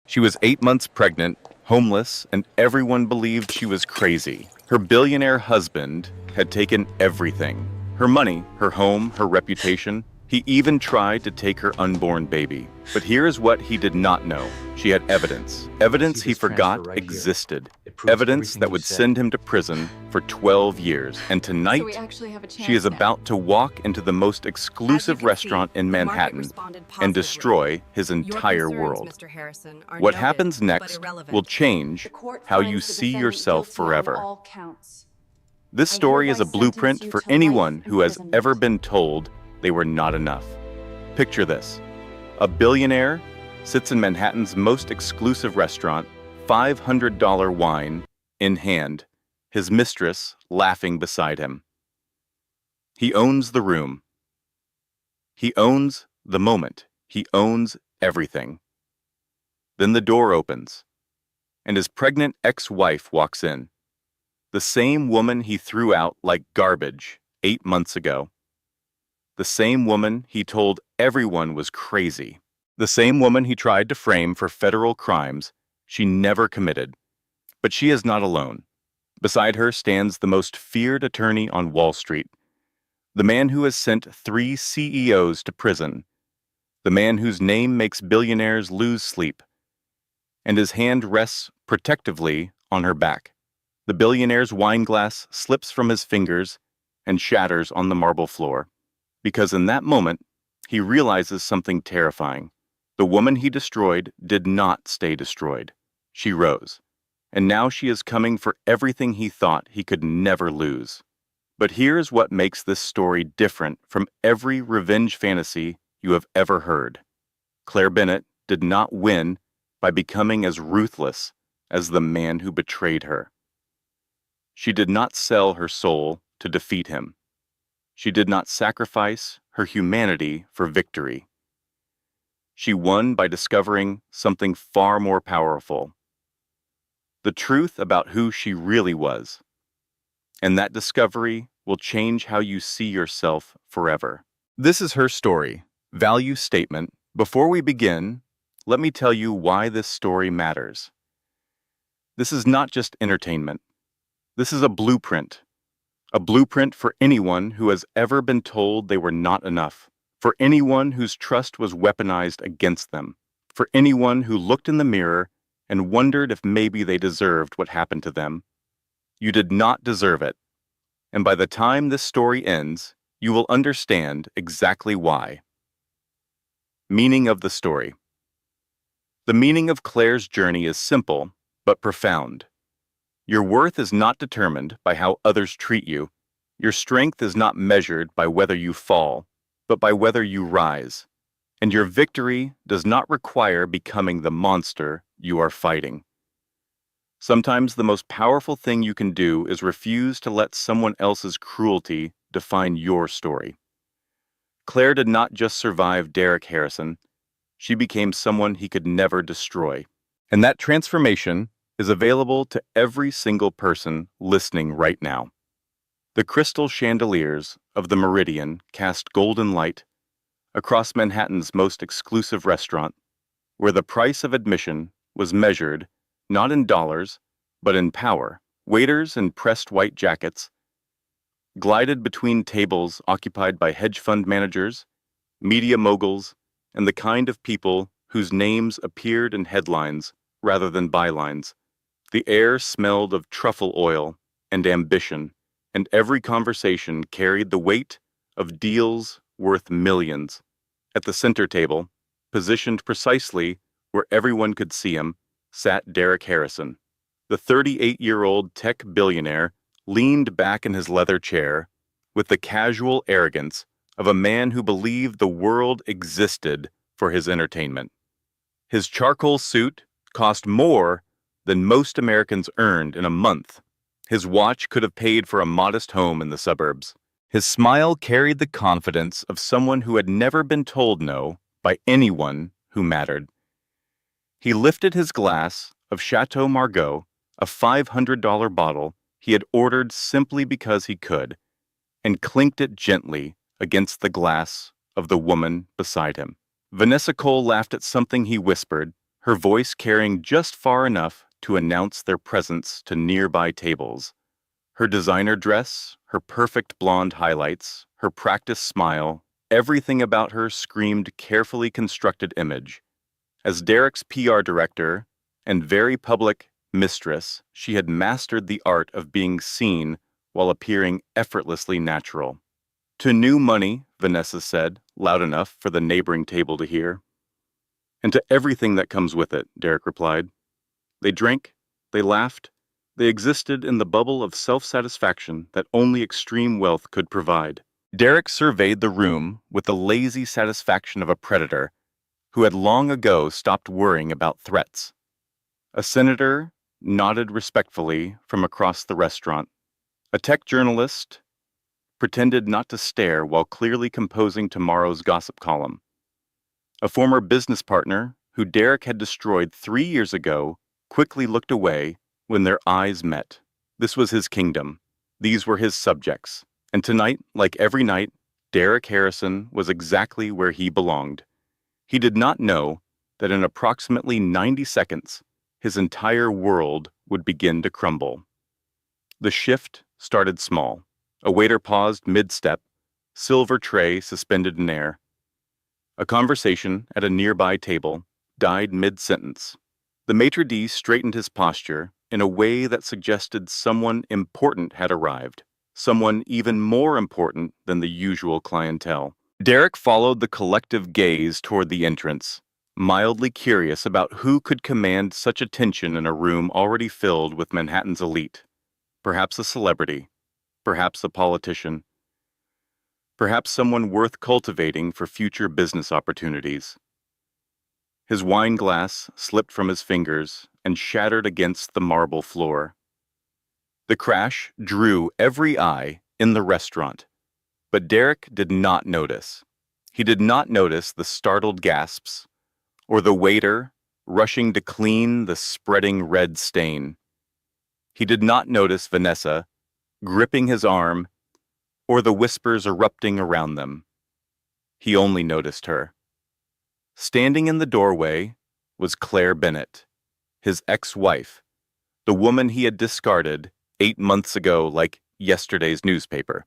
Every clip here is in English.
She was 8 months pregnant, homeless, and everyone believed she was crazy. Her billionaire husband had taken everything. Her money, her home, her reputation. He even tried to take her unborn baby. But here is what he did not know. She had evidence. Evidence he forgot existed. Evidence that would send him to prison for 12 years. And tonight, she is about to walk into the most exclusive restaurant in Manhattan and destroy his entire world. What happens next will change how you see yourself forever. This story is a blueprint for anyone who has ever been told they were not enough. Picture this. A billionaire sits in Manhattan's most exclusive restaurant, $500 wine in hand, his mistress laughing beside him. He owns the room. He owns the moment. He owns everything. Then the door opens, and his pregnant ex-wife walks in. The same woman he threw out like garbage 8 months ago. The same woman he told everyone was crazy. The same woman he tried to frame for federal crimes she never committed. But she is not alone. Beside her stands the most feared attorney on Wall Street. The man who has sent 3 CEOs to prison. The man whose name makes billionaires lose sleep. And his hand rests protectively on her back. The billionaire's wine glass slips from his fingers and shatters on the marble floor. Because in that moment, he realizes something terrifying. The woman he destroyed did not stay destroyed. She rose. And now she is coming for everything he thought he could never lose. But here's what makes this story different from every revenge fantasy you have ever heard. Claire Bennett did not win by becoming as ruthless as the man who betrayed her. She did not sell her soul to defeat him. She did not sacrifice her humanity for victory. She won by discovering something far more powerful. The truth about who she really was. And that discovery will change how you see yourself forever. This is her story. Value statement. Before we begin, let me tell you why this story matters. This is not just entertainment. This is a blueprint. A blueprint for anyone who has ever been told they were not enough. For anyone whose trust was weaponized against them. For anyone who looked in the mirror and wondered if maybe they deserved what happened to them. You did not deserve it. And by the time this story ends, you will understand exactly why. Meaning of the story. The meaning of Claire's journey is simple, but profound. Your worth is not determined by how others treat you. Your strength is not measured by whether you fall, but by whether you rise. And your victory does not require becoming the monster you are fighting. Sometimes the most powerful thing you can do is refuse to let someone else's cruelty define your story. Claire did not just survive Derek Harrison. She became someone he could never destroy. And that transformation is available to every single person listening right now. The crystal chandeliers of the Meridian cast golden light across Manhattan's most exclusive restaurant, where the price of admission was measured not in dollars, but in power. Waiters in pressed white jackets glided between tables occupied by hedge fund managers, media moguls, and the kind of people whose names appeared in headlines rather than bylines. The air smelled of truffle oil and ambition, and every conversation carried the weight of deals worth millions. At the center table, positioned precisely where everyone could see him, sat Derek Harrison. The 38-year-old tech billionaire leaned back in his leather chair with the casual arrogance of a man who believed the world existed for his entertainment. His charcoal suit cost more than most Americans earned in a month. His watch could have paid for a modest home in the suburbs. His smile carried the confidence of someone who had never been told no by anyone who mattered. He lifted his glass of Chateau Margaux, a $500 bottle he had ordered simply because he could, and clinked it gently against the glass of the woman beside him. Vanessa Cole laughed at something he whispered, her voice carrying just far enough to announce their presence to nearby tables. Her designer dress, her perfect blonde highlights, her practiced smile, everything about her screamed carefully constructed image. As Derek's PR director and very public mistress, she had mastered the art of being seen while appearing effortlessly natural. "To new money," Vanessa said, loud enough for the neighboring table to hear. "And to everything that comes with it," Derek replied. They drank, they laughed, they existed in the bubble of self-satisfaction that only extreme wealth could provide. Derek surveyed the room with the lazy satisfaction of a predator who had long ago stopped worrying about threats. A senator nodded respectfully from across the restaurant. A tech journalist pretended not to stare while clearly composing tomorrow's gossip column. A former business partner, who Derek had destroyed 3 years ago, quickly looked away when their eyes met. This was his kingdom. These were his subjects. And tonight, like every night, Derek Harrison was exactly where he belonged. He did not know that in approximately 90 seconds, his entire world would begin to crumble. The shift started small. A waiter paused mid-step, silver tray suspended in air. A conversation at a nearby table died mid-sentence. The maitre d' straightened his posture in a way that suggested someone important had arrived, someone even more important than the usual clientele. Derek followed the collective gaze toward the entrance, mildly curious about who could command such attention in a room already filled with Manhattan's elite. Perhaps a celebrity, perhaps a politician, perhaps someone worth cultivating for future business opportunities. His wine glass slipped from his fingers and shattered against the marble floor. The crash drew every eye in the restaurant, but Derek did not notice. He did not notice the startled gasps, or the waiter rushing to clean the spreading red stain. He did not notice Vanessa gripping his arm, or the whispers erupting around them. He only noticed her. Standing in the doorway was Claire Bennett, his ex-wife, the woman he had discarded 8 months ago like yesterday's newspaper.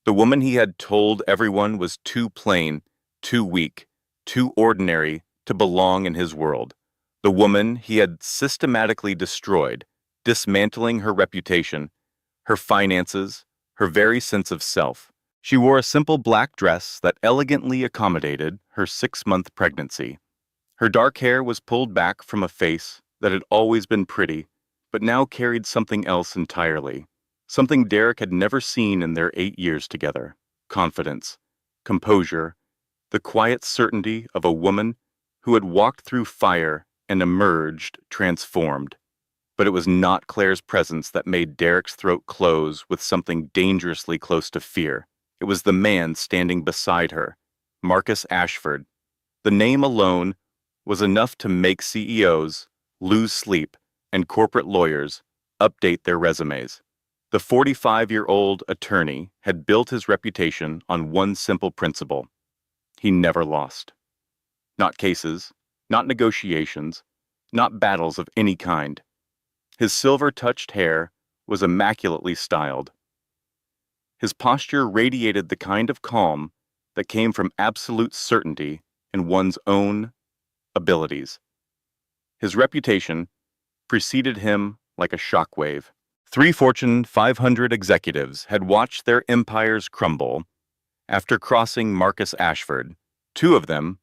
The woman he had told everyone was too plain, too weak, too ordinary to belong in his world. The woman he had systematically destroyed, dismantling her reputation, her finances, her very sense of self. She wore a simple black dress that elegantly accommodated her 6-month pregnancy. Her dark hair was pulled back from a face that had always been pretty, but now carried something else entirely. Something Derek had never seen in their 8 years together. Confidence, composure, the quiet certainty of a woman who had walked through fire and emerged transformed. But it was not Claire's presence that made Derek's throat close with something dangerously close to fear. It was the man standing beside her, Marcus Ashford. The name alone was enough to make CEOs lose sleep and corporate lawyers update their resumes. The 45-year-old attorney had built his reputation on one simple principle. He never lost. Not cases, not negotiations, not battles of any kind. His silver-touched hair was immaculately styled. His posture radiated the kind of calm that came from absolute certainty in one's own abilities. His reputation preceded him like a shockwave. 3 Fortune 500 executives had watched their empires crumble after crossing Marcus Ashford. 2 of them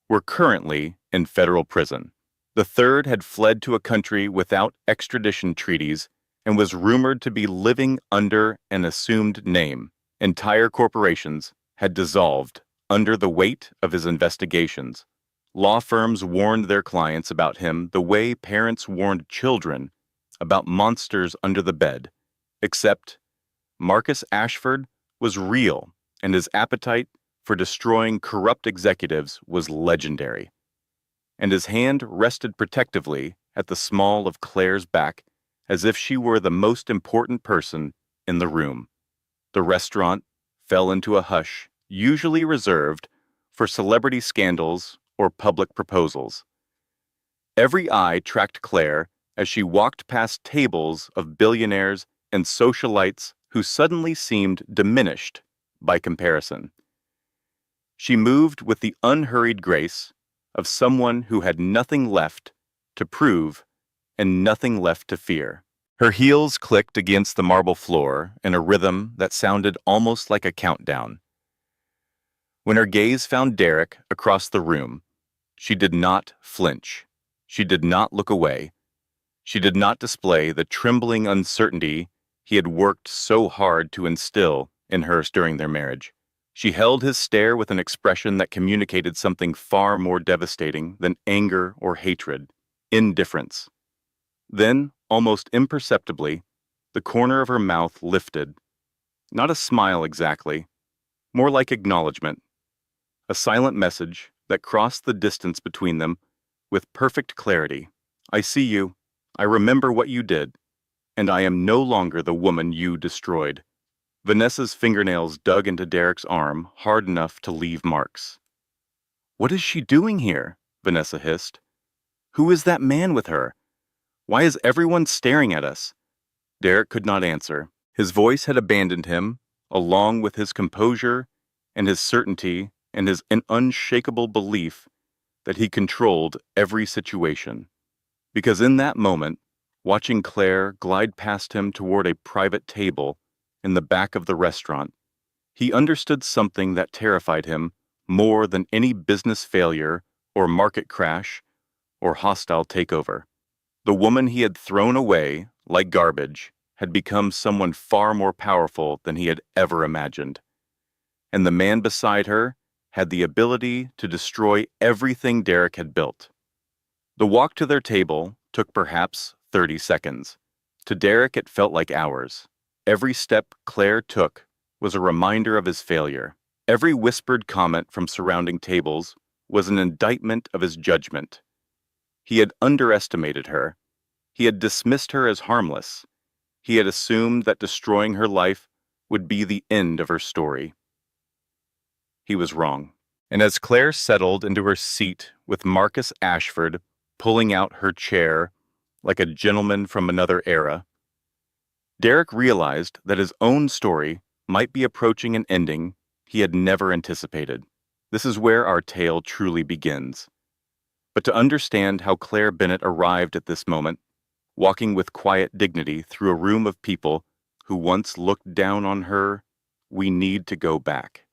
were currently in federal prison. The third had fled to a country without extradition treaties and was rumored to be living under an assumed name. Entire corporations had dissolved under the weight of his investigations. Law firms warned their clients about him the way parents warned children about monsters under the bed. Except Marcus Ashford was real, and his appetite for destroying corrupt executives was legendary. And his hand rested protectively at the small of Claire's back as if she were the most important person in the room. The restaurant fell into a hush, usually reserved for celebrity scandals or public proposals. Every eye tracked Claire as she walked past tables of billionaires and socialites who suddenly seemed diminished by comparison. She moved with the unhurried grace of someone who had nothing left to prove and nothing left to fear. Her heels clicked against the marble floor in a rhythm that sounded almost like a countdown. When her gaze found Derek across the room, she did not flinch. She did not look away. She did not display the trembling uncertainty he had worked so hard to instill in her during their marriage. She held his stare with an expression that communicated something far more devastating than anger or hatred: indifference. Then, almost imperceptibly, the corner of her mouth lifted. Not a smile exactly, more like acknowledgement. A silent message that crossed the distance between them with perfect clarity. I see you. I remember what you did. And I am no longer the woman you destroyed. Vanessa's fingernails dug into Derek's arm hard enough to leave marks. What is she doing here? Vanessa hissed. Who is that man with her? Why is everyone staring at us? Derek could not answer. His voice had abandoned him, along with his composure and his certainty and his unshakable belief that he controlled every situation. Because in that moment, watching Claire glide past him toward a private table in the back of the restaurant, he understood something that terrified him more than any business failure or market crash or hostile takeover. The woman he had thrown away like garbage had become someone far more powerful than he had ever imagined. And the man beside her had the ability to destroy everything Derek had built. The walk to their table took perhaps 30 seconds. To Derek, it felt like hours. Every step Claire took was a reminder of his failure. Every whispered comment from surrounding tables was an indictment of his judgment. He had underestimated her. He had dismissed her as harmless. He had assumed that destroying her life would be the end of her story. He was wrong. And as Claire settled into her seat with Marcus Ashford pulling out her chair like a gentleman from another era, Derek realized that his own story might be approaching an ending he had never anticipated. This is where our tale truly begins. But to understand how Claire Bennett arrived at this moment, walking with quiet dignity through a room of people who once looked down on her, we need to go back.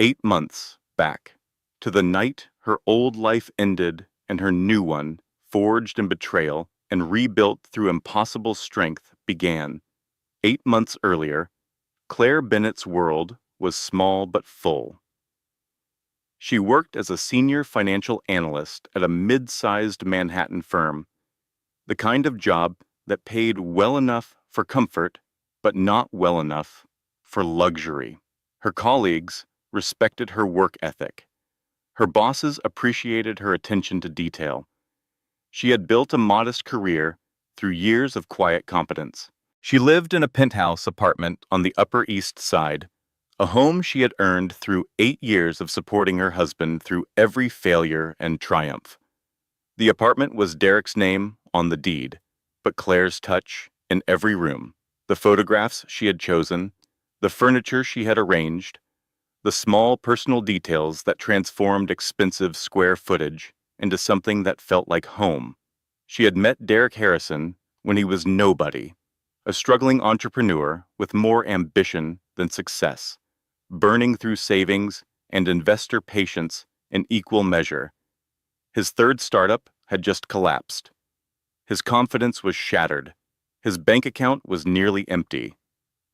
8 months back, to the night her old life ended and her new one, forged in betrayal and rebuilt through impossible strength, began. 8 months earlier, Claire Bennett's world was small but full. She worked as a senior financial analyst at a mid-sized Manhattan firm, the kind of job that paid well enough for comfort, but not well enough for luxury. Her colleagues respected her work ethic. Her bosses appreciated her attention to detail. She had built a modest career through years of quiet competence. She lived in a penthouse apartment on the Upper East Side, a home she had earned through 8 years of supporting her husband through every failure and triumph. The apartment was Derek's name on the deed, but Claire's touch in every room. The photographs she had chosen, the furniture she had arranged, the small personal details that transformed expensive square footage into something that felt like home. She had met Derek Harrison when he was nobody, a struggling entrepreneur with more ambition than success, burning through savings and investor patience in equal measure. His third startup had just collapsed. His confidence was shattered. His bank account was nearly empty.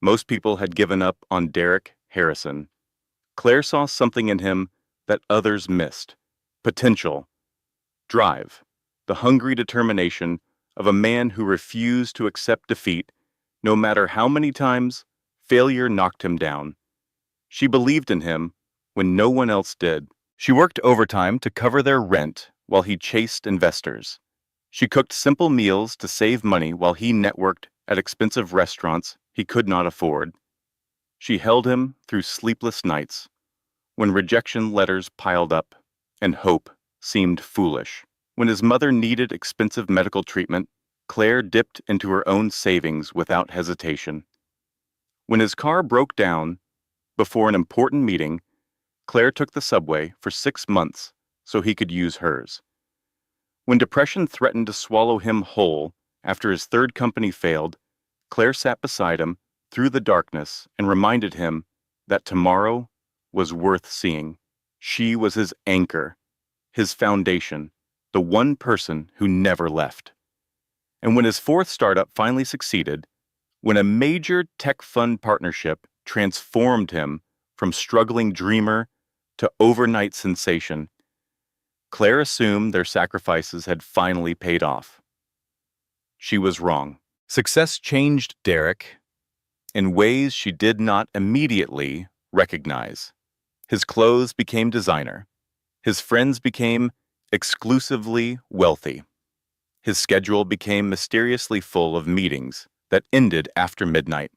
Most people had given up on Derek Harrison. Claire saw something in him that others missed: potential, drive, the hungry determination of a man who refused to accept defeat, no matter how many times failure knocked him down. She believed in him when no one else did. She worked overtime to cover their rent while he chased investors. She cooked simple meals to save money while he networked at expensive restaurants he could not afford. She held him through sleepless nights when rejection letters piled up and hope seemed foolish. When his mother needed expensive medical treatment, Claire dipped into her own savings without hesitation. When his car broke down before an important meeting, Claire took the subway for 6 months so he could use hers. When depression threatened to swallow him whole after his third company failed, Claire sat beside him through the darkness and reminded him that tomorrow was worth seeing. She was his anchor, his foundation, the one person who never left. And when his fourth startup finally succeeded, when a major tech fund partnership transformed him from struggling dreamer to overnight sensation, Claire assumed their sacrifices had finally paid off. She was wrong. Success changed Derek in ways she did not immediately recognize. His clothes became designer. His friends became exclusively wealthy. His schedule became mysteriously full of meetings that ended after midnight.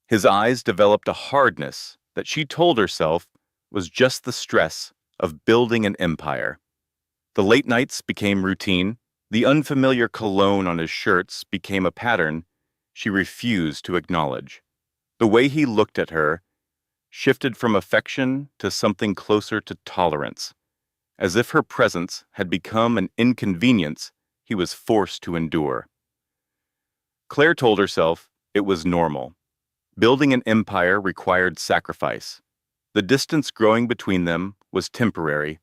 His eyes developed a hardness that she told herself was just the stress of building an empire. The late nights became routine. The unfamiliar cologne on his shirts became a pattern she refused to acknowledge. The way he looked at her shifted from affection to something closer to tolerance, as if her presence had become an inconvenience he was forced to endure. Claire told herself it was normal. Building an empire required sacrifice. The distance growing between them was temporary.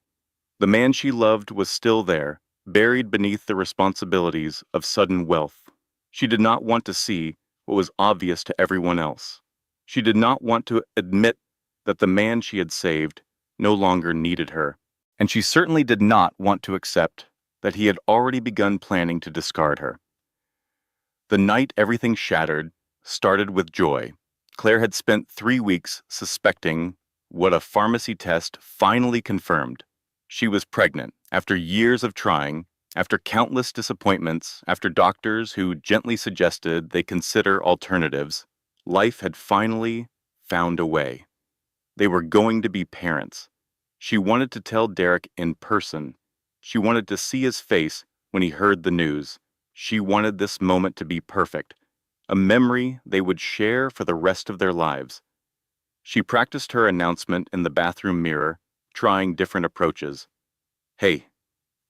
The man she loved was still there, buried beneath the responsibilities of sudden wealth. She did not want to see what was obvious to everyone else. She did not want to admit that the man she had saved no longer needed her. And she certainly did not want to accept that he had already begun planning to discard her. The night everything shattered started with joy. Claire had spent 3 weeks suspecting what a pharmacy test finally confirmed. She was pregnant after years of trying, after countless disappointments, after doctors who gently suggested they consider alternatives. Life had finally found a way. They were going to be parents. She wanted to tell Derek in person. She wanted to see his face when he heard the news. She wanted this moment to be perfect, a memory they would share for the rest of their lives. She practiced her announcement in the bathroom mirror, trying different approaches. "Hey,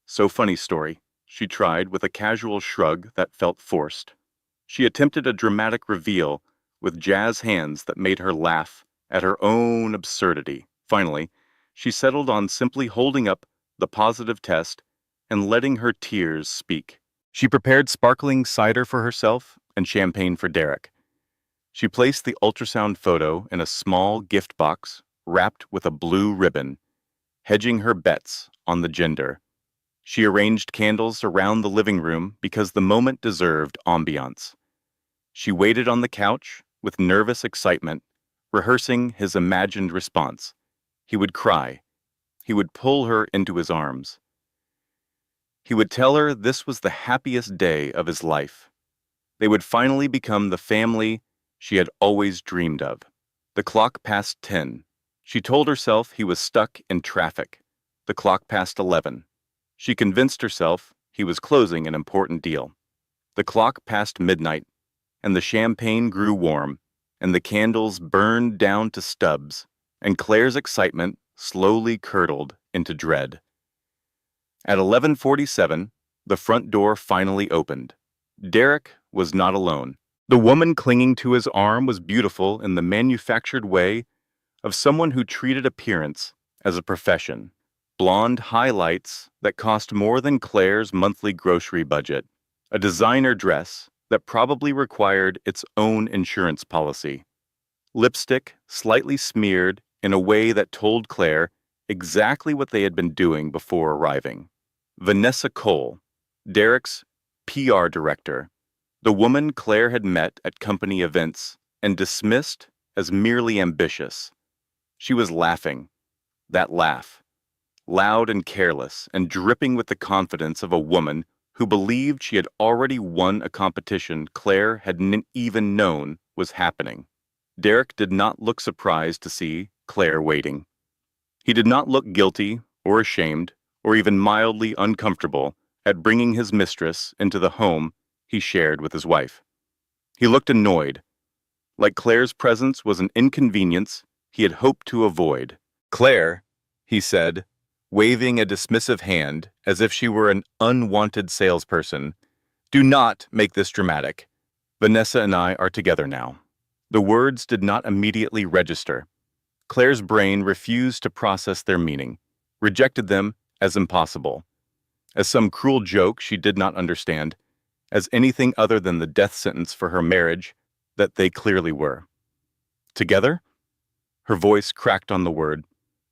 so funny story," she tried with a casual shrug that felt forced. She attempted a dramatic reveal with jazz hands that made her laugh at her own absurdity. Finally, she settled on simply holding up the positive test and letting her tears speak. She prepared sparkling cider for herself and champagne for Derek. She placed the ultrasound photo in a small gift box wrapped with a blue ribbon, hedging her bets on the gender. She arranged candles around the living room because the moment deserved ambiance. She waited on the couch with nervous excitement, rehearsing his imagined response. He would cry. He would pull her into his arms. He would tell her this was the happiest day of his life. They would finally become the family she had always dreamed of. The clock passed 10. She told herself he was stuck in traffic. The clock passed 11. She convinced herself he was closing an important deal. The clock passed midnight, and the champagne grew warm, and the candles burned down to stubs, and Claire's excitement slowly curdled into dread. At 11:47, the front door finally opened. Derek was not alone. The woman clinging to his arm was beautiful in the manufactured way of someone who treated appearance as a profession. Blonde highlights that cost more than Claire's monthly grocery budget. A designer dress that probably required its own insurance policy. Lipstick slightly smeared in a way that told Claire exactly what they had been doing before arriving. Vanessa Cole, Derek's PR director, the woman Claire had met at company events and dismissed as merely ambitious. She was laughing, that laugh, loud and careless and dripping with the confidence of a woman who believed she had already won a competition Claire hadn't even known was happening. Derek did not look surprised to see Claire waiting. He did not look guilty or ashamed or even mildly uncomfortable at bringing his mistress into the home he shared with his wife. He looked annoyed, like Claire's presence was an inconvenience he had hoped to avoid. "Claire," he said, waving a dismissive hand as if she were an unwanted salesperson, "do not make this dramatic. Vanessa and I are together now." The words did not immediately register. Claire's brain refused to process their meaning, rejected them as impossible, as some cruel joke she did not understand, as anything other than the death sentence for her marriage that they clearly were. Together? Her voice cracked on the word.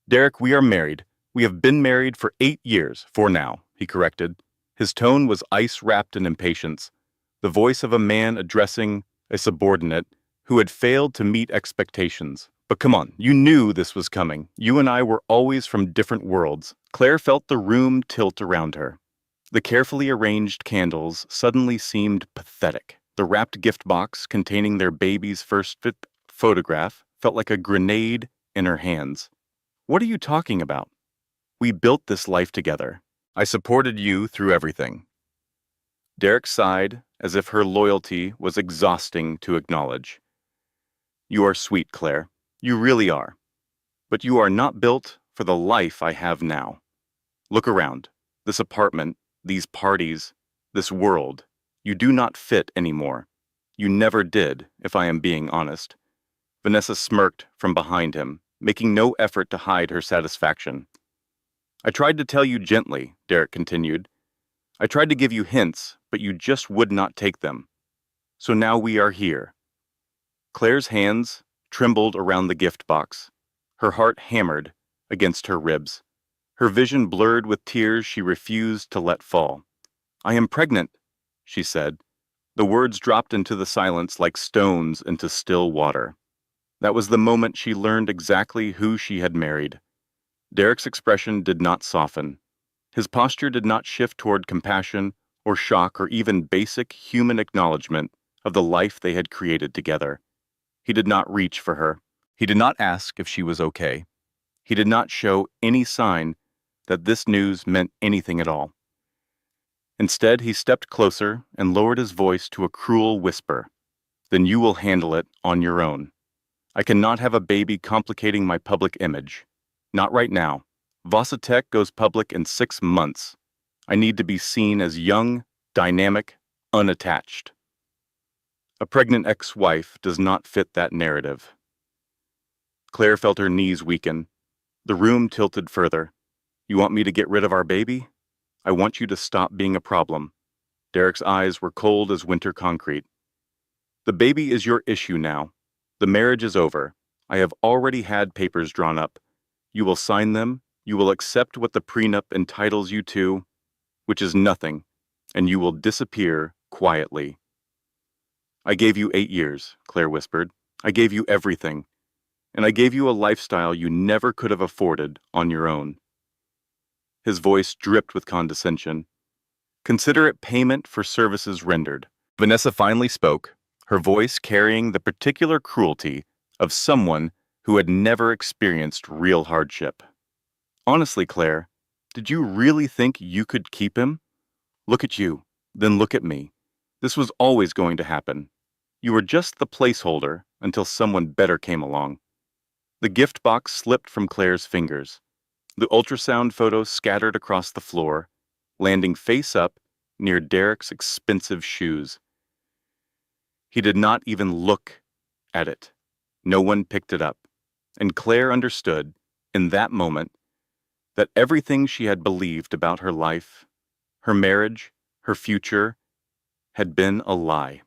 "Derek, we are married. We have been married for 8 years, for now," he corrected. His tone was ice-wrapped in impatience, the voice of a man addressing a subordinate who had failed to meet expectations. "But come on, you knew this was coming. You and I were always from different worlds." Claire felt the room tilt around her. The carefully arranged candles suddenly seemed pathetic. The wrapped gift box containing their baby's first photograph felt like a grenade in her hands. "What are you talking about? We built this life together. I supported you through everything." Derek sighed, as if her loyalty was exhausting to acknowledge. "You are sweet, Claire. You really are. But you are not built for the life I have now. Look around. This apartment, these parties, this world. You do not fit anymore. You never did, if I am being honest." Vanessa smirked from behind him, making no effort to hide her satisfaction. "I tried to tell you gently," Derek continued. "I tried to give you hints, but you just would not take them. So now we are here." Claire's hands trembled around the gift box. Her heart hammered against her ribs. Her vision blurred with tears she refused to let fall. "I am pregnant," she said. The words dropped into the silence like stones into still water. That was the moment she learned exactly who she had married. Derek's expression did not soften. His posture did not shift toward compassion or shock or even basic human acknowledgement of the life they had created together. He did not reach for her. He did not ask if she was okay. He did not show any sign that this news meant anything at all. Instead, he stepped closer and lowered his voice to a cruel whisper. "Then you will handle it on your own. I cannot have a baby complicating my public image. Not right now. Vasatech goes public in 6 months. I need to be seen as young, dynamic, unattached." A pregnant ex-wife does not fit that narrative. Claire felt her knees weaken. The room tilted further. "You want me to get rid of our baby? I want you to stop being a problem." Derek's eyes were cold as winter concrete. "The baby is your issue now. The marriage is over. I have already had papers drawn up. You will sign them, you will accept what the prenup entitles you to, which is nothing, and you will disappear quietly." "I gave you 8 years, Claire whispered. "I gave you everything. And I gave you a lifestyle you never could have afforded on your own." His voice dripped with condescension. "Consider it payment for services rendered." Vanessa finally spoke, her voice carrying the particular cruelty of someone who had never experienced real hardship. "Honestly, Claire, did you really think you could keep him? Look at you, then look at me. This was always going to happen. You were just the placeholder until someone better came along." The gift box slipped from Claire's fingers. The ultrasound photos scattered across the floor, landing face up near Derek's expensive shoes. He did not even look at it. No one picked it up. And Claire understood, in that moment, that everything she had believed about her life, her marriage, her future, had been a lie.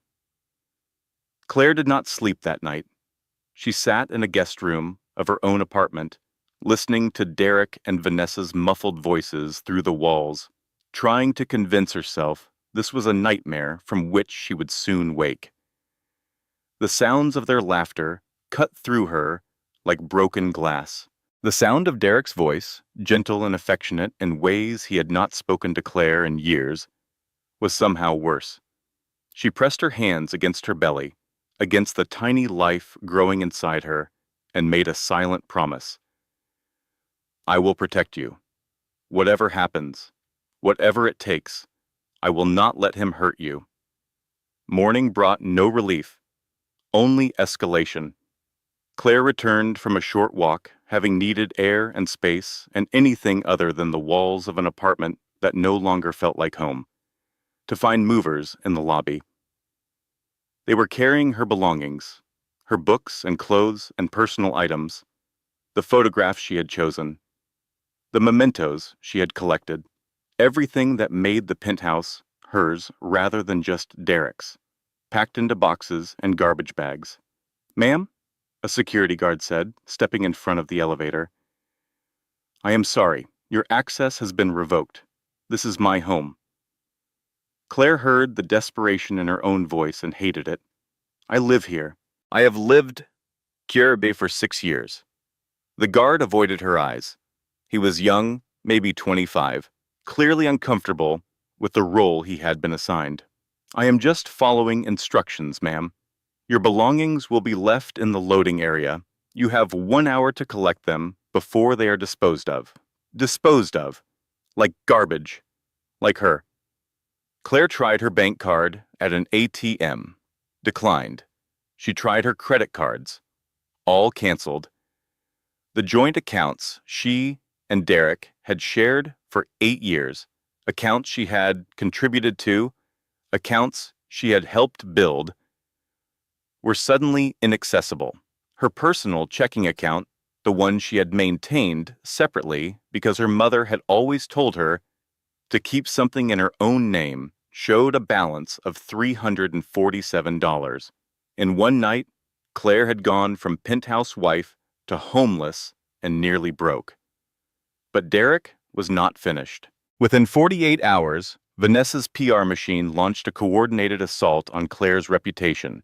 Claire did not sleep that night. She sat in a guest room of her own apartment, listening to Derek and Vanessa's muffled voices through the walls, trying to convince herself this was a nightmare from which she would soon wake. The sounds of their laughter cut through her like broken glass. The sound of Derek's voice, gentle and affectionate in ways he had not spoken to Claire in years, was somehow worse. She pressed her hands against her belly, against the tiny life growing inside her, and made a silent promise. "I will protect you. Whatever happens, whatever it takes, I will not let him hurt you. Morning brought no relief, only escalation. Claire returned from a short walk, having needed air and space and anything other than the walls of an apartment that no longer felt like home, to find movers in the lobby. They were carrying her belongings, her books and clothes and personal items, the photographs she had chosen, the mementos she had collected, everything that made the penthouse hers rather than just Derek's, packed into boxes and garbage bags. "Ma'am?" a security guard said, stepping in front of the elevator. "I am sorry. Your access has been revoked. This is my home." Claire heard the desperation in her own voice and hated it. "I live here. I have lived Kirby for 6 years." The guard avoided her eyes. He was young, maybe 25, clearly uncomfortable with the role he had been assigned. "I am just following instructions, ma'am. Your belongings will be left in the loading area. You have 1 hour to collect them before they are disposed of." Disposed of. Like garbage. Like her. Claire tried her bank card at an ATM. Declined. She tried her credit cards. All canceled. The joint accounts she and Derek had shared for 8 years, accounts she had contributed to, accounts she had helped build, were suddenly inaccessible. Her personal checking account, the one she had maintained separately because her mother had always told her to keep something in her own name, showed a balance of $347. In one night, Claire had gone from penthouse wife to homeless and nearly broke. But Derek was not finished. Within 48 hours, Vanessa's PR machine launched a coordinated assault on Claire's reputation.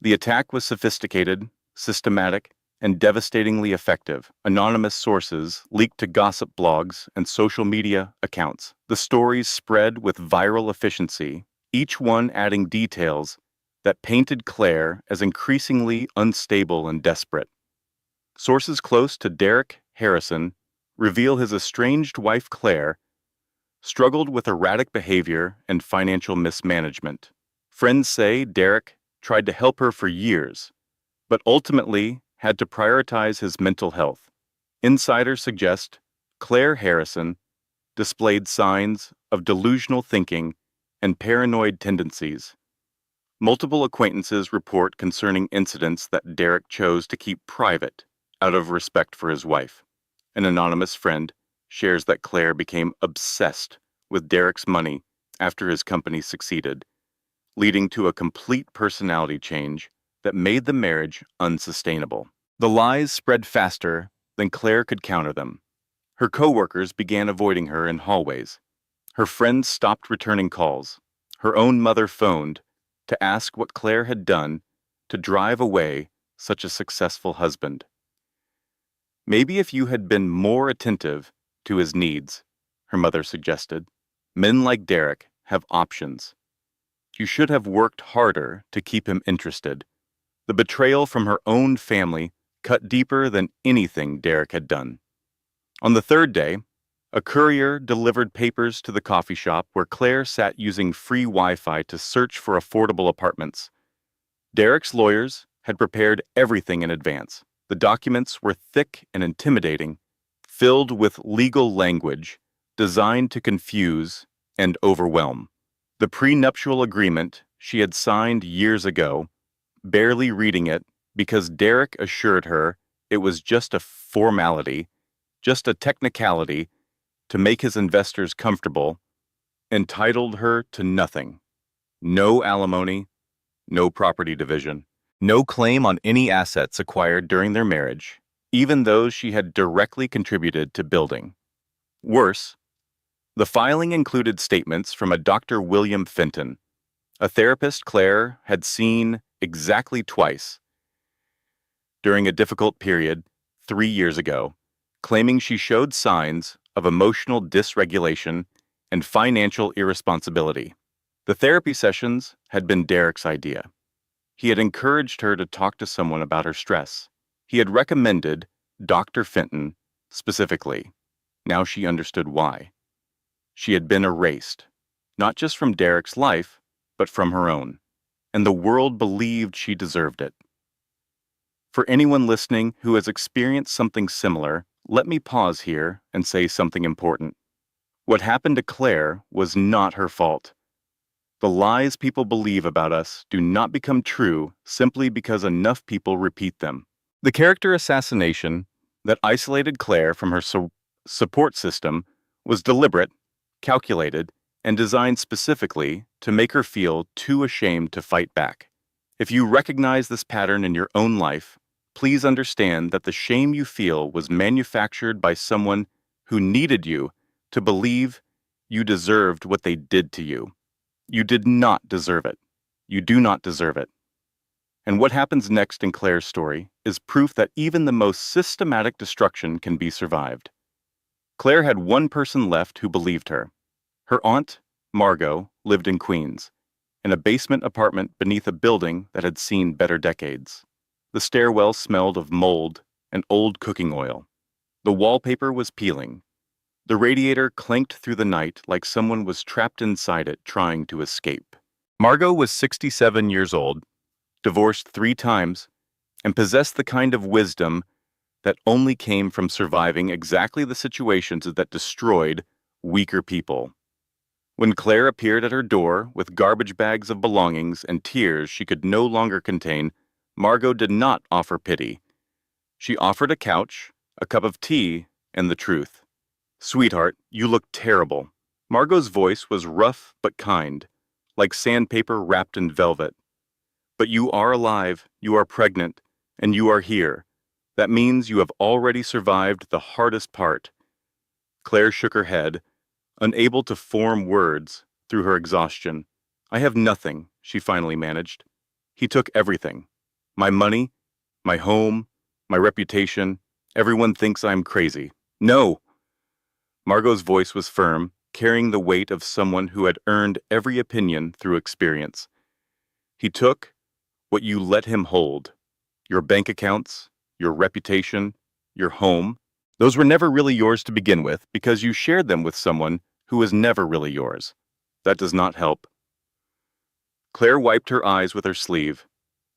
The attack was sophisticated, systematic, and devastatingly effective. Anonymous sources leaked to gossip blogs and social media accounts. The stories spread with viral efficiency, each one adding details that painted Claire as increasingly unstable and desperate. Sources close to Derek Harrison reveal his estranged wife Claire struggled with erratic behavior and financial mismanagement. Friends say Derek tried to help her for years, but ultimately had to prioritize his mental health. Insiders suggest Claire Harrison displayed signs of delusional thinking and paranoid tendencies. Multiple acquaintances report concerning incidents that Derek chose to keep private out of respect for his wife. An anonymous friend shares that Claire became obsessed with Derek's money after his company succeeded, leading to a complete personality change that made the marriage unsustainable. The lies spread faster than Claire could counter them. Her coworkers began avoiding her in hallways. Her friends stopped returning calls. Her own mother phoned to ask what Claire had done to drive away such a successful husband. "Maybe if you had been more attentive to his needs," her mother suggested. "Men like Derek have options. You should have worked harder to keep him interested." The betrayal from her own family cut deeper than anything Derek had done. On the third day, a courier delivered papers to the coffee shop where Claire sat using free Wi-Fi to search for affordable apartments. Derek's lawyers had prepared everything in advance. The documents were thick and intimidating, filled with legal language designed to confuse and overwhelm. The prenuptial agreement she had signed years ago, barely reading it because Derek assured her it was just a formality, just a technicality to make his investors comfortable, entitled her to nothing. No alimony, no property division, no claim on any assets acquired during their marriage, even those she had directly contributed to building. Worse, the filing included statements from a Dr. William Fenton, a therapist Claire had seen exactly twice during a difficult period 3 years ago, claiming she showed signs of emotional dysregulation and financial irresponsibility. The therapy sessions had been Derek's idea. He had encouraged her to talk to someone about her stress. He had recommended Dr. Fenton specifically. Now she understood why. She had been erased, not just from Derek's life, but from her own. And the world believed she deserved it. For anyone listening who has experienced something similar, let me pause here and say something important. What happened to Claire was not her fault. The lies people believe about us do not become true simply because enough people repeat them. The character assassination that isolated Claire from her support system was deliberate, calculated, and designed specifically to make her feel too ashamed to fight back. If you recognize this pattern in your own life, please understand that the shame you feel was manufactured by someone who needed you to believe you deserved what they did to you. You did not deserve it. You do not deserve it. And what happens next in Claire's story is proof that even the most systematic destruction can be survived. Claire had one person left who believed her. Her aunt, Margot, lived in Queens, in a basement apartment beneath a building that had seen better decades. The stairwell smelled of mold and old cooking oil. The wallpaper was peeling. The radiator clanked through the night like someone was trapped inside it trying to escape. Margot was 67 years old, divorced 3 times, and possessed the kind of wisdom that only came from surviving exactly the situations that destroyed weaker people. When Claire appeared at her door with garbage bags of belongings and tears she could no longer contain, Margot did not offer pity. She offered a couch, a cup of tea, and the truth. "Sweetheart, you look terrible." Margot's voice was rough but kind, like sandpaper wrapped in velvet. "But you are alive, you are pregnant, and you are here. That means you have already survived the hardest part." Claire shook her head, unable to form words through her exhaustion. "I have nothing," she finally managed. "He took everything. My money, my home, my reputation. Everyone thinks I'm crazy." "No!" Margot's voice was firm, carrying the weight of someone who had earned every opinion through experience. "He took what you let him hold. Your bank accounts, your reputation, your home. Those were never really yours to begin with because you shared them with someone who was never really yours. That does not help." Claire wiped her eyes with her sleeve.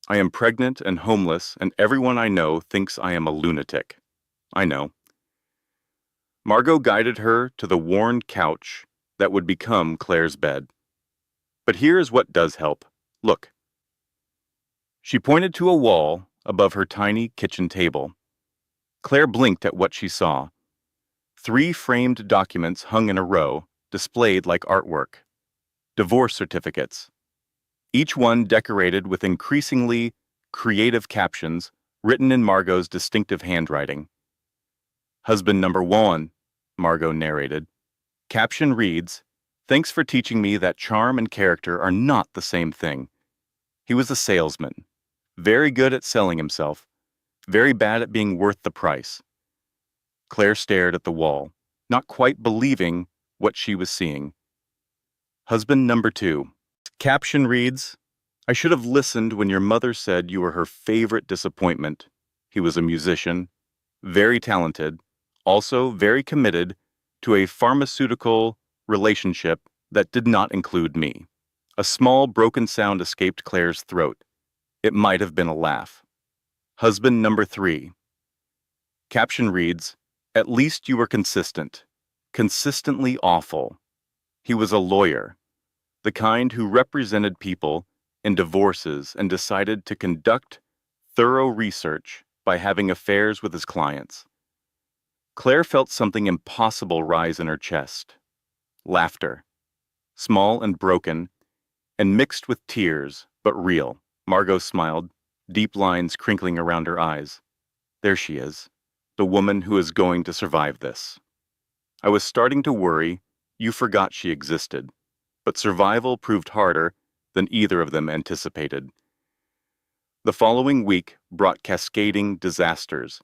"I am pregnant and homeless, and everyone I know thinks I am a lunatic." "I know." Margot guided her to the worn couch that would become Claire's bed. "But here is what does help. Look." She pointed to a wall above her tiny kitchen table. Claire blinked at what she saw. 3 framed documents hung in a row, displayed like artwork. Divorce certificates. Each one decorated with increasingly creative captions written in Margot's distinctive handwriting. "Husband number 1," Margot narrated. Caption reads, "Thanks for teaching me that charm and character are not the same thing. He was a salesman, very good at selling himself, very bad at being worth the price." Claire stared at the wall, not quite believing what she was seeing. Husband number 2. Caption reads, "I should have listened when your mother said you were her favorite disappointment. He was a musician, very talented, also very committed to a pharmaceutical relationship that did not include me." A small broken sound escaped Claire's throat. It might have been a laugh. Husband number 3. Caption reads, "At least you were consistent. Consistently awful. He was a lawyer, the kind who represented people in divorces and decided to conduct thorough research by having affairs with his clients." Claire felt something impossible rise in her chest. Laughter. Small and broken, and mixed with tears, but real. Margot smiled, deep lines crinkling around her eyes. "There she is, the woman who is going to survive this. I was starting to worry you forgot she existed, but survival proved harder than either of them anticipated." The following week brought cascading disasters,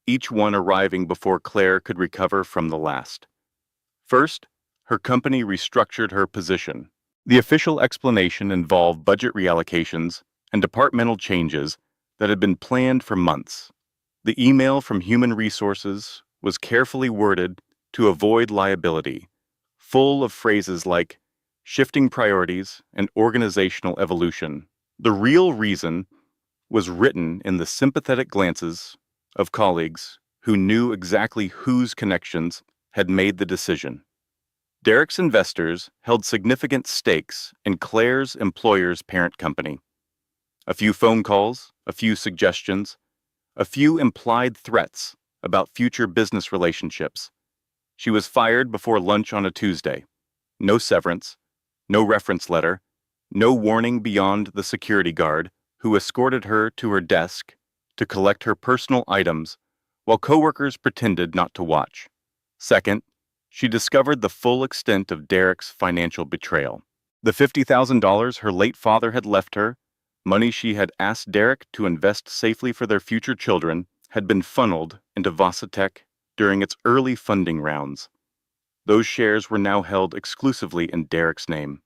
each one arriving before Claire could recover from the last. First, her company restructured her position. The official explanation involved budget reallocations and departmental changes that had been planned for months. The email from Human Resources was carefully worded to avoid liability, full of phrases like, shifting priorities, and organizational evolution. The real reason was written in the sympathetic glances of colleagues who knew exactly whose connections had made the decision. Derek's investors held significant stakes in Claire's employer's parent company. A few phone calls, a few suggestions, a few implied threats about future business relationships. She was fired before lunch on a Tuesday. No severance, no reference letter, no warning beyond the security guard who escorted her to her desk to collect her personal items while coworkers pretended not to watch. Second, she discovered the full extent of Derek's financial betrayal. The $50,000 her late father had left her, money she had asked Derek to invest safely for their future children, had been funneled into Vasatech during its early funding rounds. Those shares were now held exclusively in Derek's name.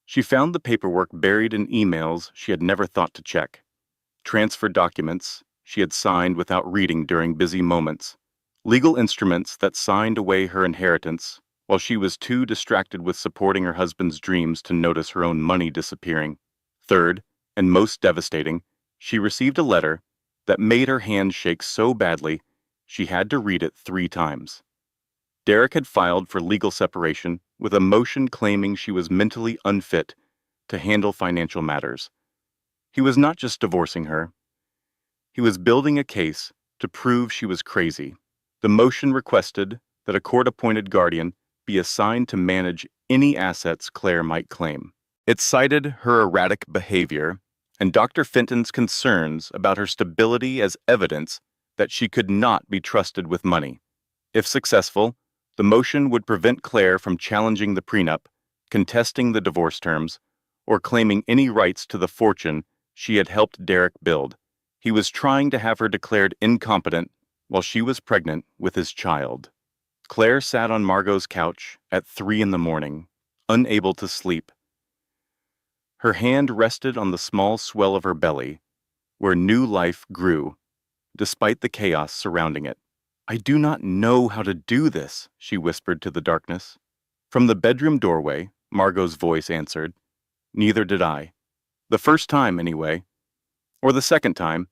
She found the paperwork buried in emails she had never thought to check, transfer documents she had signed without reading during busy moments, legal instruments that signed away her inheritance while she was too distracted with supporting her husband's dreams to notice her own money disappearing. Third, and most devastating, she received a letter that made her hand shake so badly she had to read it 3 times. Derek had filed for legal separation with a motion claiming she was mentally unfit to handle financial matters. He was not just divorcing her. He was building a case to prove she was crazy. The motion requested that a court-appointed guardian be assigned to manage any assets Claire might claim. It cited her erratic behavior and Dr. Fenton's concerns about her stability as evidence that she could not be trusted with money. If successful, the motion would prevent Claire from challenging the prenup, contesting the divorce terms, or claiming any rights to the fortune she had helped Derek build. He was trying to have her declared incompetent while she was pregnant with his child. Claire sat on Margot's couch at 3 a.m, unable to sleep. Her hand rested on the small swell of her belly, where new life grew, despite the chaos surrounding it. "I do not know how to do this," she whispered to the darkness. From the bedroom doorway, Margot's voice answered, "Neither did I. The first time, anyway. Or the second time,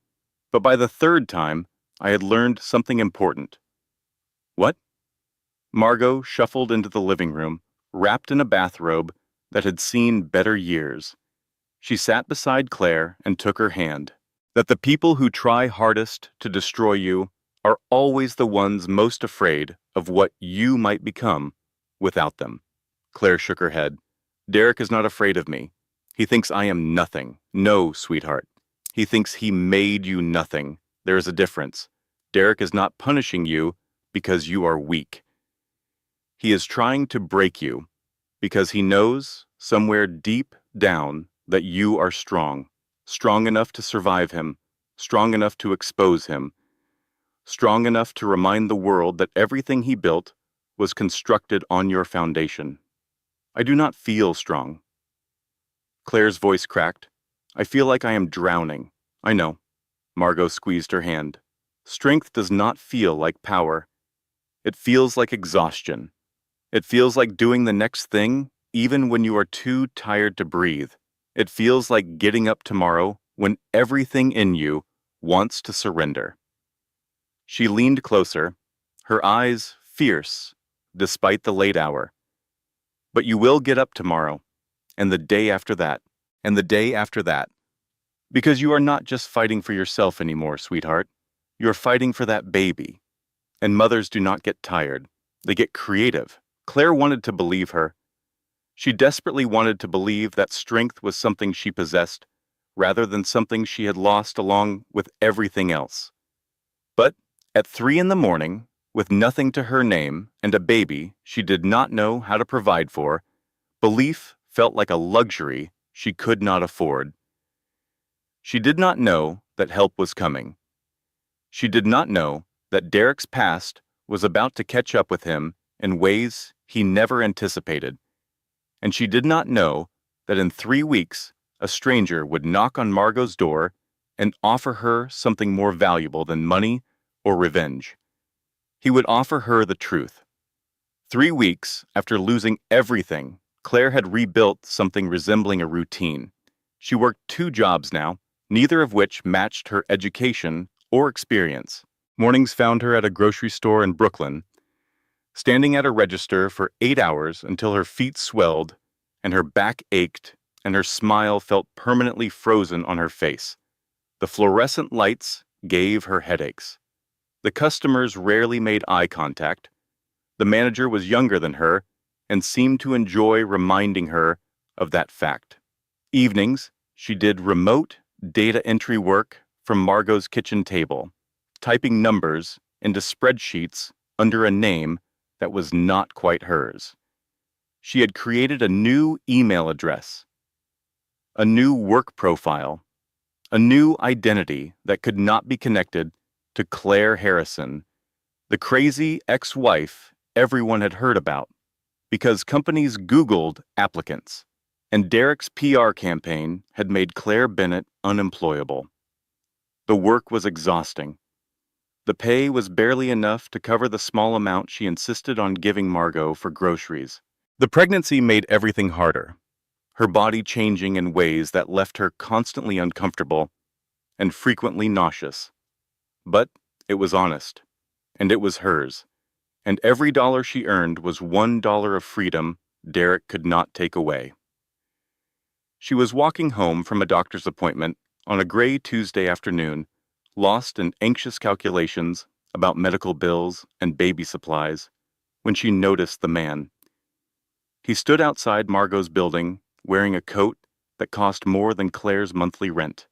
but by the third time, I had learned something important." "What?" Margot shuffled into the living room, wrapped in a bathrobe that had seen better years. She sat beside Claire and took her hand. "That the people who try hardest to destroy you are always the ones most afraid of what you might become without them." Claire shook her head. "Derek is not afraid of me. He thinks I am nothing. No, sweetheart. He thinks he made you nothing. There is a difference. Derek is not punishing you because you are weak. He is trying to break you because he knows somewhere deep down that you are strong, strong enough to survive him, strong enough to expose him, strong enough to remind the world that everything he built was constructed on your foundation. I do not feel strong." Claire's voice cracked. "I feel like I am drowning." "I know." Margot squeezed her hand. "Strength does not feel like power. It feels like exhaustion. It feels like doing the next thing even when you are too tired to breathe. It feels like getting up tomorrow when everything in you wants to surrender." She leaned closer, her eyes fierce despite the late hour. "But you will get up tomorrow, and the day after that, and the day after that. Because you are not just fighting for yourself anymore, sweetheart. You are fighting for that baby. And mothers do not get tired. They get creative." Claire wanted to believe her. She desperately wanted to believe that strength was something she possessed, rather than something she had lost along with everything else. But at 3 a.m, with nothing to her name and a baby she did not know how to provide for, belief felt like a luxury she could not afford. She did not know that help was coming. She did not know that Derek's past was about to catch up with him in ways he never anticipated. And she did not know that in 3 weeks, a stranger would knock on Margot's door and offer her something more valuable than money or revenge. He would offer her the truth. 3 weeks after losing everything Claire had rebuilt something resembling a routine. She worked 2 jobs now, neither of which matched her education or experience. Mornings found her at a grocery store in Brooklyn, standing at a register for 8 hours until her feet swelled and her back ached and her smile felt permanently frozen on her face. The fluorescent lights gave her headaches. The customers rarely made eye contact. The manager was younger than her and seemed to enjoy reminding her of that fact. Evenings, she did remote data entry work from Margot's kitchen table, typing numbers into spreadsheets under a name that was not quite hers. She had created a new email address, a new work profile, a new identity that could not be connected to Claire Harrison, the crazy ex-wife everyone had heard about, because companies Googled applicants, and Derek's PR campaign had made Claire Bennett unemployable. The work was exhausting. The pay was barely enough to cover the small amount she insisted on giving Margot for groceries. The pregnancy made everything harder, her body changing in ways that left her constantly uncomfortable and frequently nauseous. But it was honest, and it was hers, and every dollar she earned was $1 of freedom Derek could not take away. She was walking home from a doctor's appointment on a gray Tuesday afternoon, lost in anxious calculations about medical bills and baby supplies, when she noticed the man. He stood outside Margot's building, wearing a coat that cost more than Claire's monthly rent.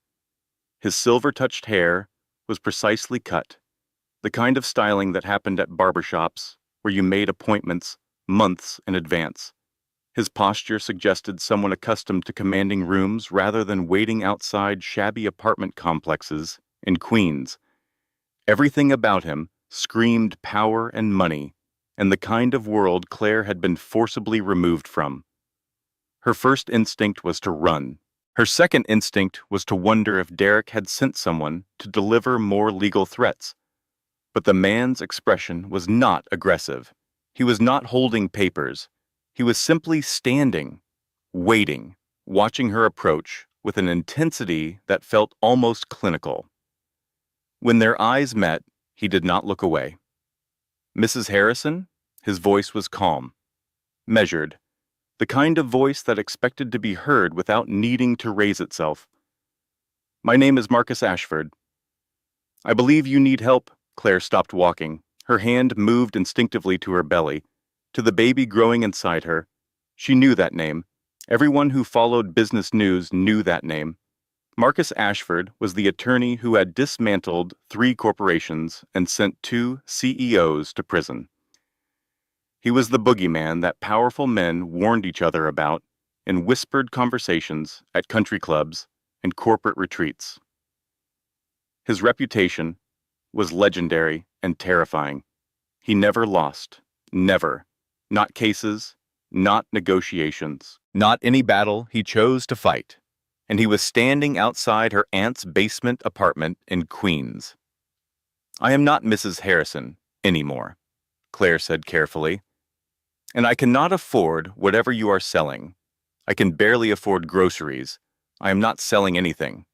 His silver-touched hair was precisely cut, the kind of styling that happened at barbershops where you made appointments months in advance. His posture suggested someone accustomed to commanding rooms rather than waiting outside shabby apartment complexes in Queens. Everything about him screamed power and money, and the kind of world Claire had been forcibly removed from. Her first instinct was to run. Her second instinct was to wonder if Derek had sent someone to deliver more legal threats. But the man's expression was not aggressive. He was not holding papers. He was simply standing, waiting, watching her approach with an intensity that felt almost clinical. When their eyes met, he did not look away. "Mrs. Harrison?" His voice was calm, measured, the kind of voice that expected to be heard without needing to raise itself. "My name is Marcus Ashford." "I believe you need help." Claire stopped walking. Her hand moved instinctively to her belly, to the baby growing inside her. She knew that name. Everyone who followed business news knew that name. Marcus Ashford was the attorney who had dismantled 3 corporations and sent 2 CEOs to prison. He was the boogeyman that powerful men warned each other about in whispered conversations at country clubs and corporate retreats. His reputation was legendary and terrifying. He never lost. Never. Not cases, not negotiations, not any battle he chose to fight. And he was standing outside her aunt's basement apartment in Queens. "I am not Mrs. Harrison anymore," Claire said carefully. "And I cannot afford whatever you are selling. I can barely afford groceries. I am not selling anything."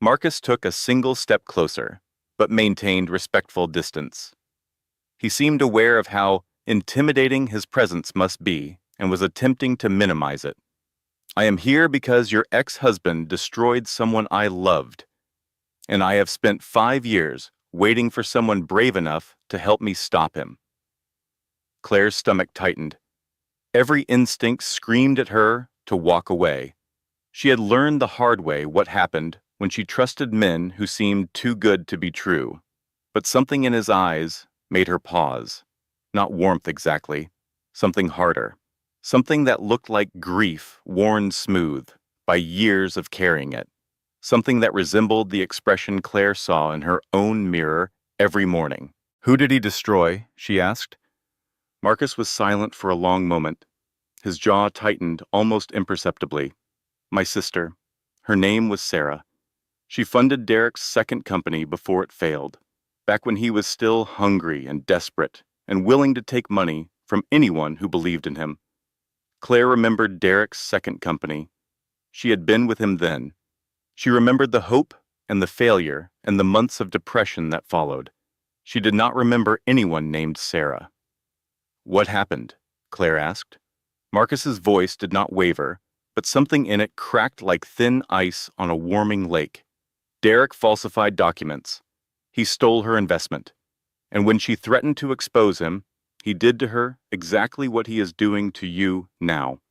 Marcus took a single step closer, but maintained respectful distance. He seemed aware of how intimidating his presence must be and was attempting to minimize it. "I am here because your ex-husband destroyed someone I loved, and I have spent 5 years waiting for someone brave enough to help me stop him." Claire's stomach tightened. Every instinct screamed at her to walk away. She had learned the hard way what happened when she trusted men who seemed too good to be true. But something in his eyes made her pause. Not warmth exactly, something harder. Something that looked like grief worn smooth by years of carrying it. Something that resembled the expression Claire saw in her own mirror every morning. "Who did he destroy?" she asked. Marcus was silent for a long moment. His jaw tightened almost imperceptibly. "My sister. Her name was Sarah. She funded Derek's second company before it failed, back when he was still hungry and desperate and willing to take money from anyone who believed in him. Claire remembered Derek's second company. She had been with him then. She remembered the hope and the failure and the months of depression that followed. She did not remember anyone named Sarah. "What happened?" Claire asked. Marcus's voice did not waver, but something in it cracked like thin ice on a warming lake. Derek falsified documents. He stole her investment. And when she threatened to expose him, he did to her exactly what he is doing to you now.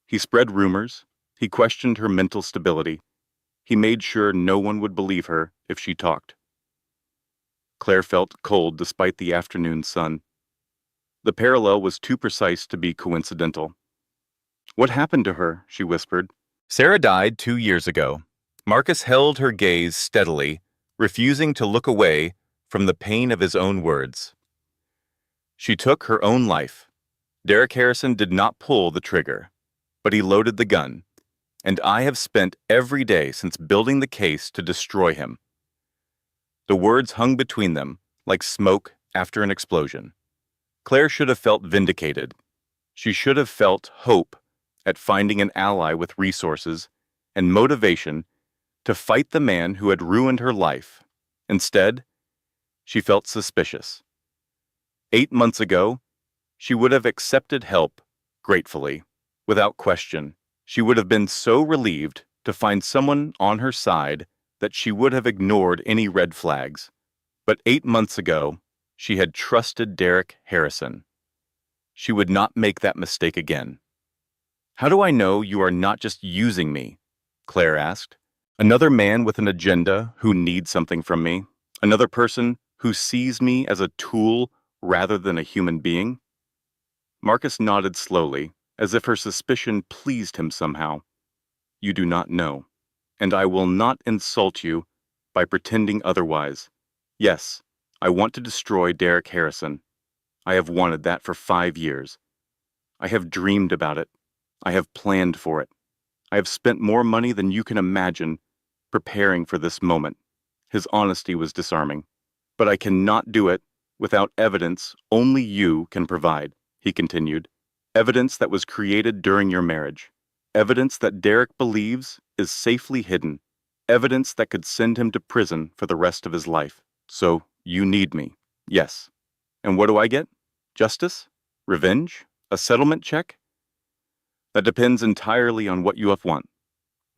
He spread rumors. He questioned her mental stability. He made sure no one would believe her if she talked. Claire felt cold despite the afternoon sun. The parallel was too precise to be coincidental. "What happened to her?" she whispered. "Sarah died 2 years ago." Marcus held her gaze steadily, refusing to look away from the pain of his own words. "She took her own life. Derek Harrison did not pull the trigger, but he loaded the gun, and I have spent every day since building the case to destroy him." The words hung between them like smoke after an explosion. Claire should have felt vindicated. She should have felt hope at finding an ally with resources and motivation to fight the man who had ruined her life. Instead, she felt suspicious. 8 months ago, she would have accepted help gratefully, without question. She would have been so relieved to find someone on her side that she would have ignored any red flags. But 8 months ago, she had trusted Derek Harrison. She would not make that mistake again. "How do I know you are not just using me?" Claire asked. "Another man with an agenda who needs something from me? Another person who sees me as a tool rather than a human being?" Marcus nodded slowly, as if her suspicion pleased him somehow. "You do not know, and I will not insult you by pretending otherwise. Yes, I want to destroy Derek Harrison. I have wanted that for 5 years. I have dreamed about it. I have planned for it. I have spent more money than you can imagine preparing for this moment." His honesty was disarming. "But I cannot do it without evidence only you can provide," he continued. "Evidence that was created during your marriage. Evidence that Derek believes is safely hidden. Evidence that could send him to prison for the rest of his life. So you need me. Yes. And what do I get? Justice? Revenge? A settlement check?" "That depends entirely on what you want."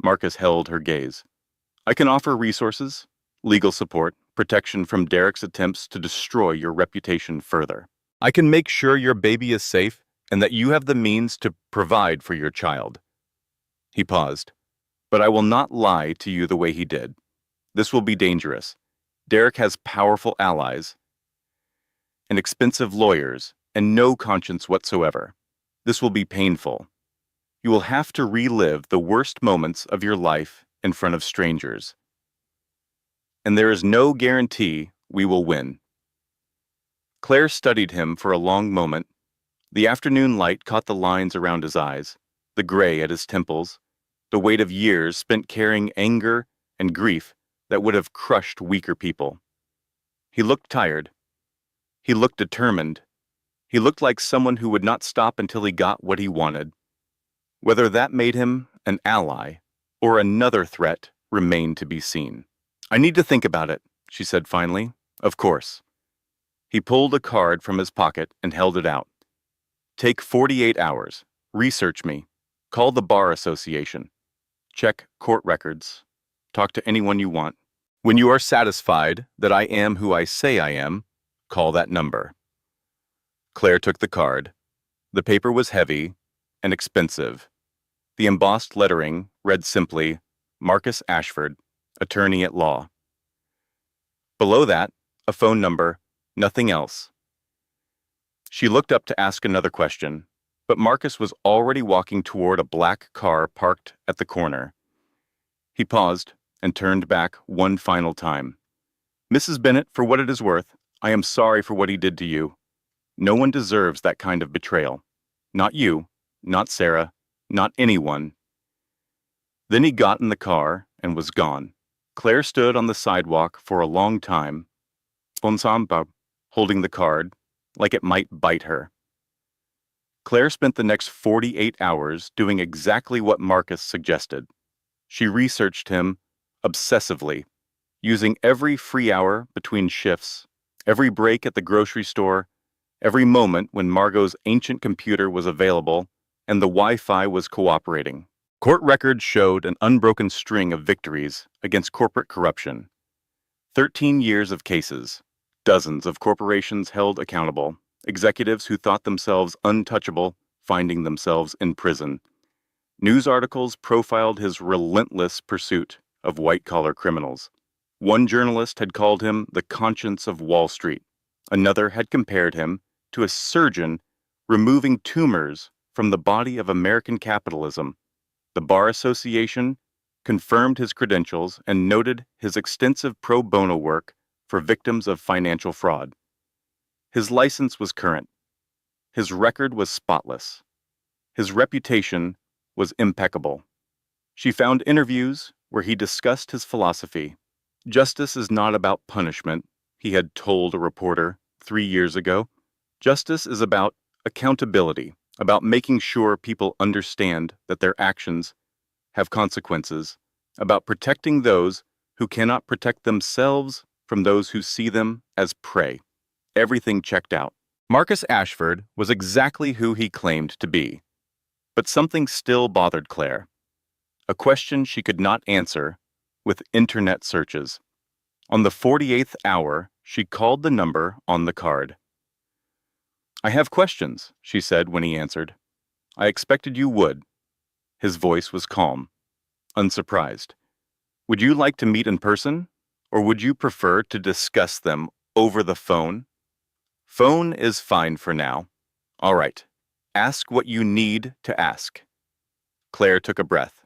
Marcus held her gaze. "I can offer resources, legal support, protection from Derek's attempts to destroy your reputation further. I can make sure your baby is safe and that you have the means to provide for your child." He paused. "But I will not lie to you the way he did. This will be dangerous. Derek has powerful allies and expensive lawyers and no conscience whatsoever. This will be painful. You will have to relive the worst moments of your life in front of strangers. And there is no guarantee we will win." Claire studied him for a long moment. The afternoon light caught the lines around his eyes, the gray at his temples, the weight of years spent carrying anger and grief that would have crushed weaker people. He looked tired. He looked determined. He looked like someone who would not stop until he got what he wanted. Whether that made him an ally or another threat remained to be seen. "I need to think about it," she said finally. "Of course." He pulled a card from his pocket and held it out. "Take 48 hours. Research me. Call the Bar Association. Check court records. Talk to anyone you want. When you are satisfied that I am who I say I am, call that number." Claire took the card. The paper was heavy and expensive. The embossed lettering read simply, "Marcus Ashford, Attorney at Law." Below that, a phone number, nothing else. She looked up to ask another question, but Marcus was already walking toward a black car parked at the corner. He paused and turned back one final time. "Mrs. Bennett, for what it is worth, I am sorry for what he did to you. No one deserves that kind of betrayal. Not you, not Sarah, not anyone." Then he got in the car and was gone. Claire stood on the sidewalk for a long time, holding the card, like it might bite her. Claire spent the next 48 hours doing exactly what Marcus suggested. She researched him obsessively, using every free hour between shifts, every break at the grocery store, every moment when Margot's ancient computer was available and the Wi-Fi was cooperating. Court records showed an unbroken string of victories against corporate corruption. 13 years of cases, dozens of corporations held accountable, executives who thought themselves untouchable finding themselves in prison. News articles profiled his relentless pursuit of white-collar criminals. One journalist had called him the conscience of Wall Street. Another had compared him to a surgeon removing tumors from the body of American capitalism. The Bar Association confirmed his credentials and noted his extensive pro bono work for victims of financial fraud. His license was current. His record was spotless. His reputation was impeccable. She found interviews where he discussed his philosophy. Justice is not about punishment, he had told a reporter 3 years ago. Justice is about accountability, about making sure people understand that their actions have consequences, about protecting those who cannot protect themselves from those who see them as prey. Everything checked out. Marcus Ashford was exactly who he claimed to be. But something still bothered Claire. A question she could not answer with internet searches. On the 48th hour, she called the number on the card. "I have questions," she said when he answered. "I expected you would." His voice was calm, unsurprised. "Would you like to meet in person, or would you prefer to discuss them over the phone?" "Phone is fine for now." "All right. Ask what you need to ask." Claire took a breath.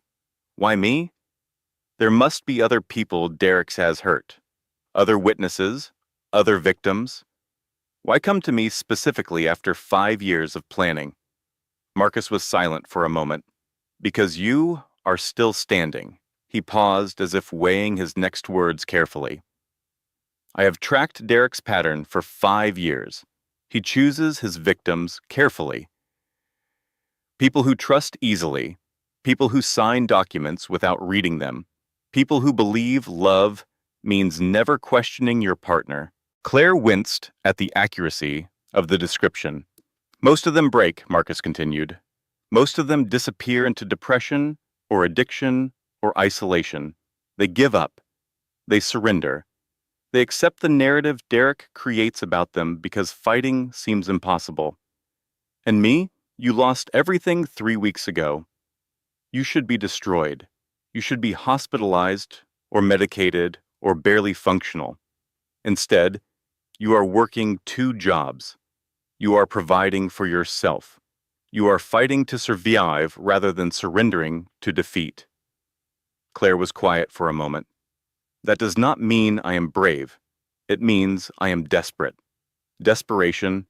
"Why me?" "There must be other people Derek's has hurt. Other witnesses, other victims. Why come to me specifically after 5 years of planning?" Marcus was silent for a moment. "Because you are still standing." He paused as if weighing his next words carefully. "I have tracked Derek's pattern for 5 years. He chooses his victims carefully. People who trust easily, people who sign documents without reading them, people who believe love means never questioning your partner." Claire winced at the accuracy of the description. "Most of them break," Marcus continued. "Most of them disappear into depression or addiction or isolation. They give up. They surrender. They accept the narrative Derek creates about them because fighting seems impossible. And me? You lost everything 3 weeks ago. You should be destroyed. You should be hospitalized or medicated or barely functional. Instead, you are working 2 jobs. You are providing for yourself. You are fighting to survive rather than surrendering to defeat." Claire was quiet for a moment. "That does not mean I am brave. It means I am desperate." Desperation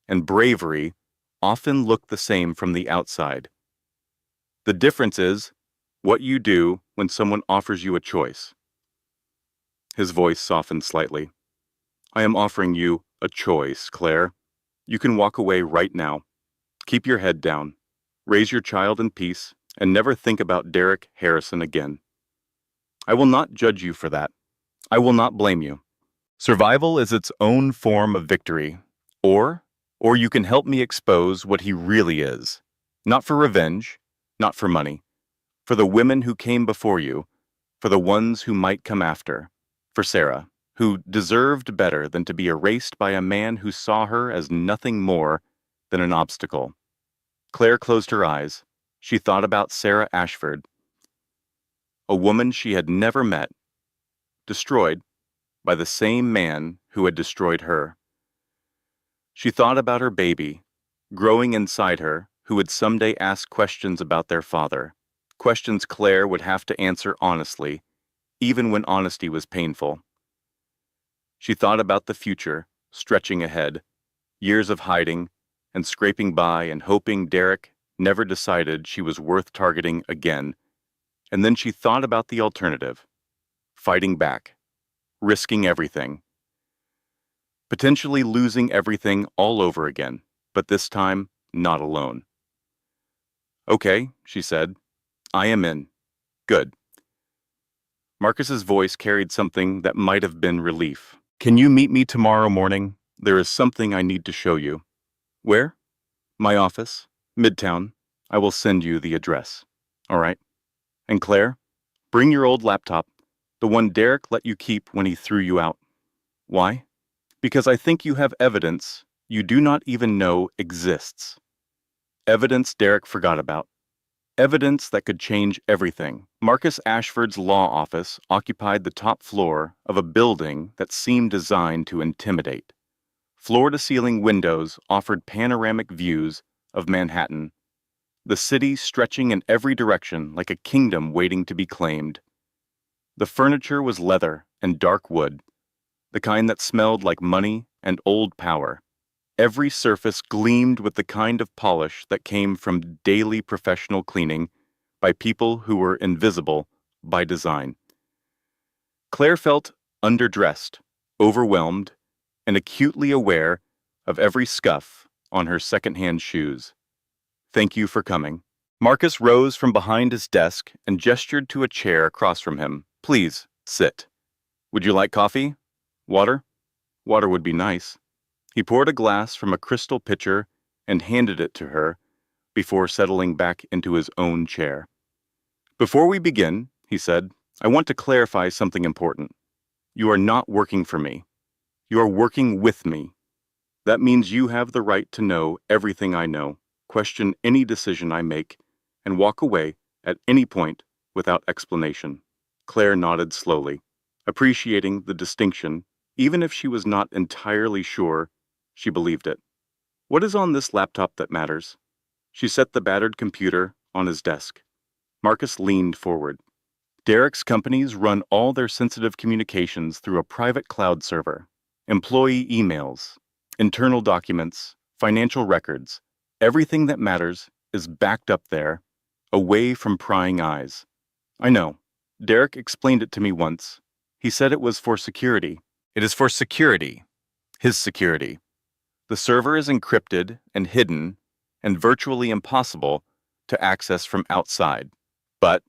and bravery often look the same from the outside. The difference is what you do when someone offers you a choice. His voice softened slightly. "I am offering you a choice, Claire. You can walk away right now. Keep your head down. Raise your child in peace and never think about Derek Harrison again. I will not judge you for that. I will not blame you. Survival is its own form of victory. Or you can help me expose what he really is. Not for revenge, not for money. For the women who came before you, for the ones who might come after. For Sarah, who deserved better than to be erased by a man who saw her as nothing more than an obstacle." Claire closed her eyes. She thought about Sarah Ashford, a woman she had never met, destroyed by the same man who had destroyed her. She thought about her baby, growing inside her, who would someday ask questions about their father, questions Claire would have to answer honestly, even when honesty was painful. She thought about the future, stretching ahead, years of hiding and scraping by and hoping Derek never decided she was worth targeting again. And then she thought about the alternative, fighting back, risking everything, potentially losing everything all over again, but this time not alone. "Okay," she said. "I am in. Good." Marcus's voice carried something that might have been relief. "Can you meet me tomorrow morning? There is something I need to show you." "Where?" "My office. Midtown. I will send you the address." "All right." "And Claire, bring your old laptop, the one Derek let you keep when he threw you out." "Why?" "Because I think you have evidence you do not even know exists. Evidence Derek forgot about. Evidence that could change everything." Marcus Ashford's law office occupied the top floor of a building that seemed designed to intimidate. Floor-to-ceiling windows offered panoramic views of Manhattan, the city stretching in every direction like a kingdom waiting to be claimed. The furniture was leather and dark wood, the kind that smelled like money and old power. Every surface gleamed with the kind of polish that came from daily professional cleaning by people who were invisible by design. Claire felt underdressed, overwhelmed, and acutely aware of every scuff on her second-hand shoes. "Thank you for coming." Marcus rose from behind his desk and gestured to a chair across from him. "Please, sit. Would you like coffee? Water? Water would be nice." He poured a glass from a crystal pitcher and handed it to her before settling back into his own chair. "Before we begin," he said, "I want to clarify something important. You are not working for me. You are working with me. That means you have the right to know everything I know, question any decision I make, and walk away at any point without explanation." Claire nodded slowly, appreciating the distinction, even if she was not entirely sure she believed it. "What is on this laptop that matters?" She set the battered computer on his desk. Marcus leaned forward. "Derek's companies run all their sensitive communications through a private cloud server. Employee emails, internal documents, financial records, everything that matters is backed up there, away from prying eyes. I know. Derek explained it to me once. He said it was for security. It is for security. His security. The server is encrypted and hidden and virtually impossible to access from outside. But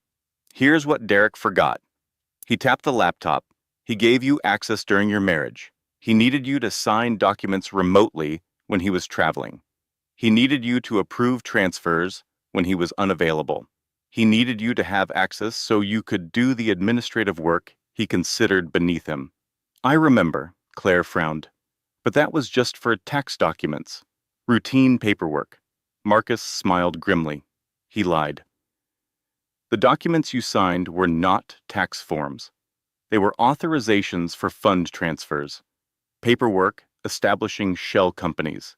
here's what Derek forgot. He tapped the laptop. He gave you access during your marriage. He needed you to sign documents remotely when he was traveling. He needed you to approve transfers when he was unavailable. He needed you to have access so you could do the administrative work he considered beneath him." "I remember," Claire frowned. "But that was just for tax documents. Routine paperwork." Marcus smiled grimly. He lied. "The documents you signed were not tax forms. They were authorizations for fund transfers, paperwork establishing shell companies,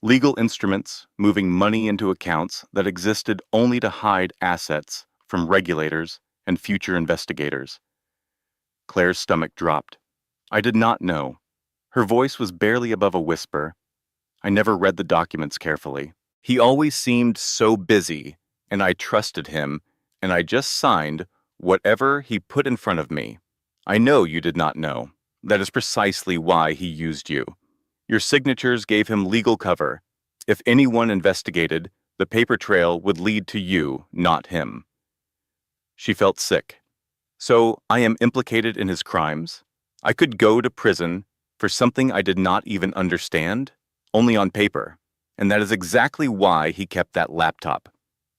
legal instruments moving money into accounts that existed only to hide assets from regulators and future investigators." Claire's stomach dropped. "I did not know." Her voice was barely above a whisper. "I never read the documents carefully. He always seemed so busy, and I trusted him, and I just signed whatever he put in front of me. I know you did not know. That is precisely why he used you. Your signatures gave him legal cover. If anyone investigated, the paper trail would lead to you, not him." She felt sick. "So I am implicated in his crimes? I could go to prison for something I did not even understand, only on paper. And that is exactly why he kept that laptop.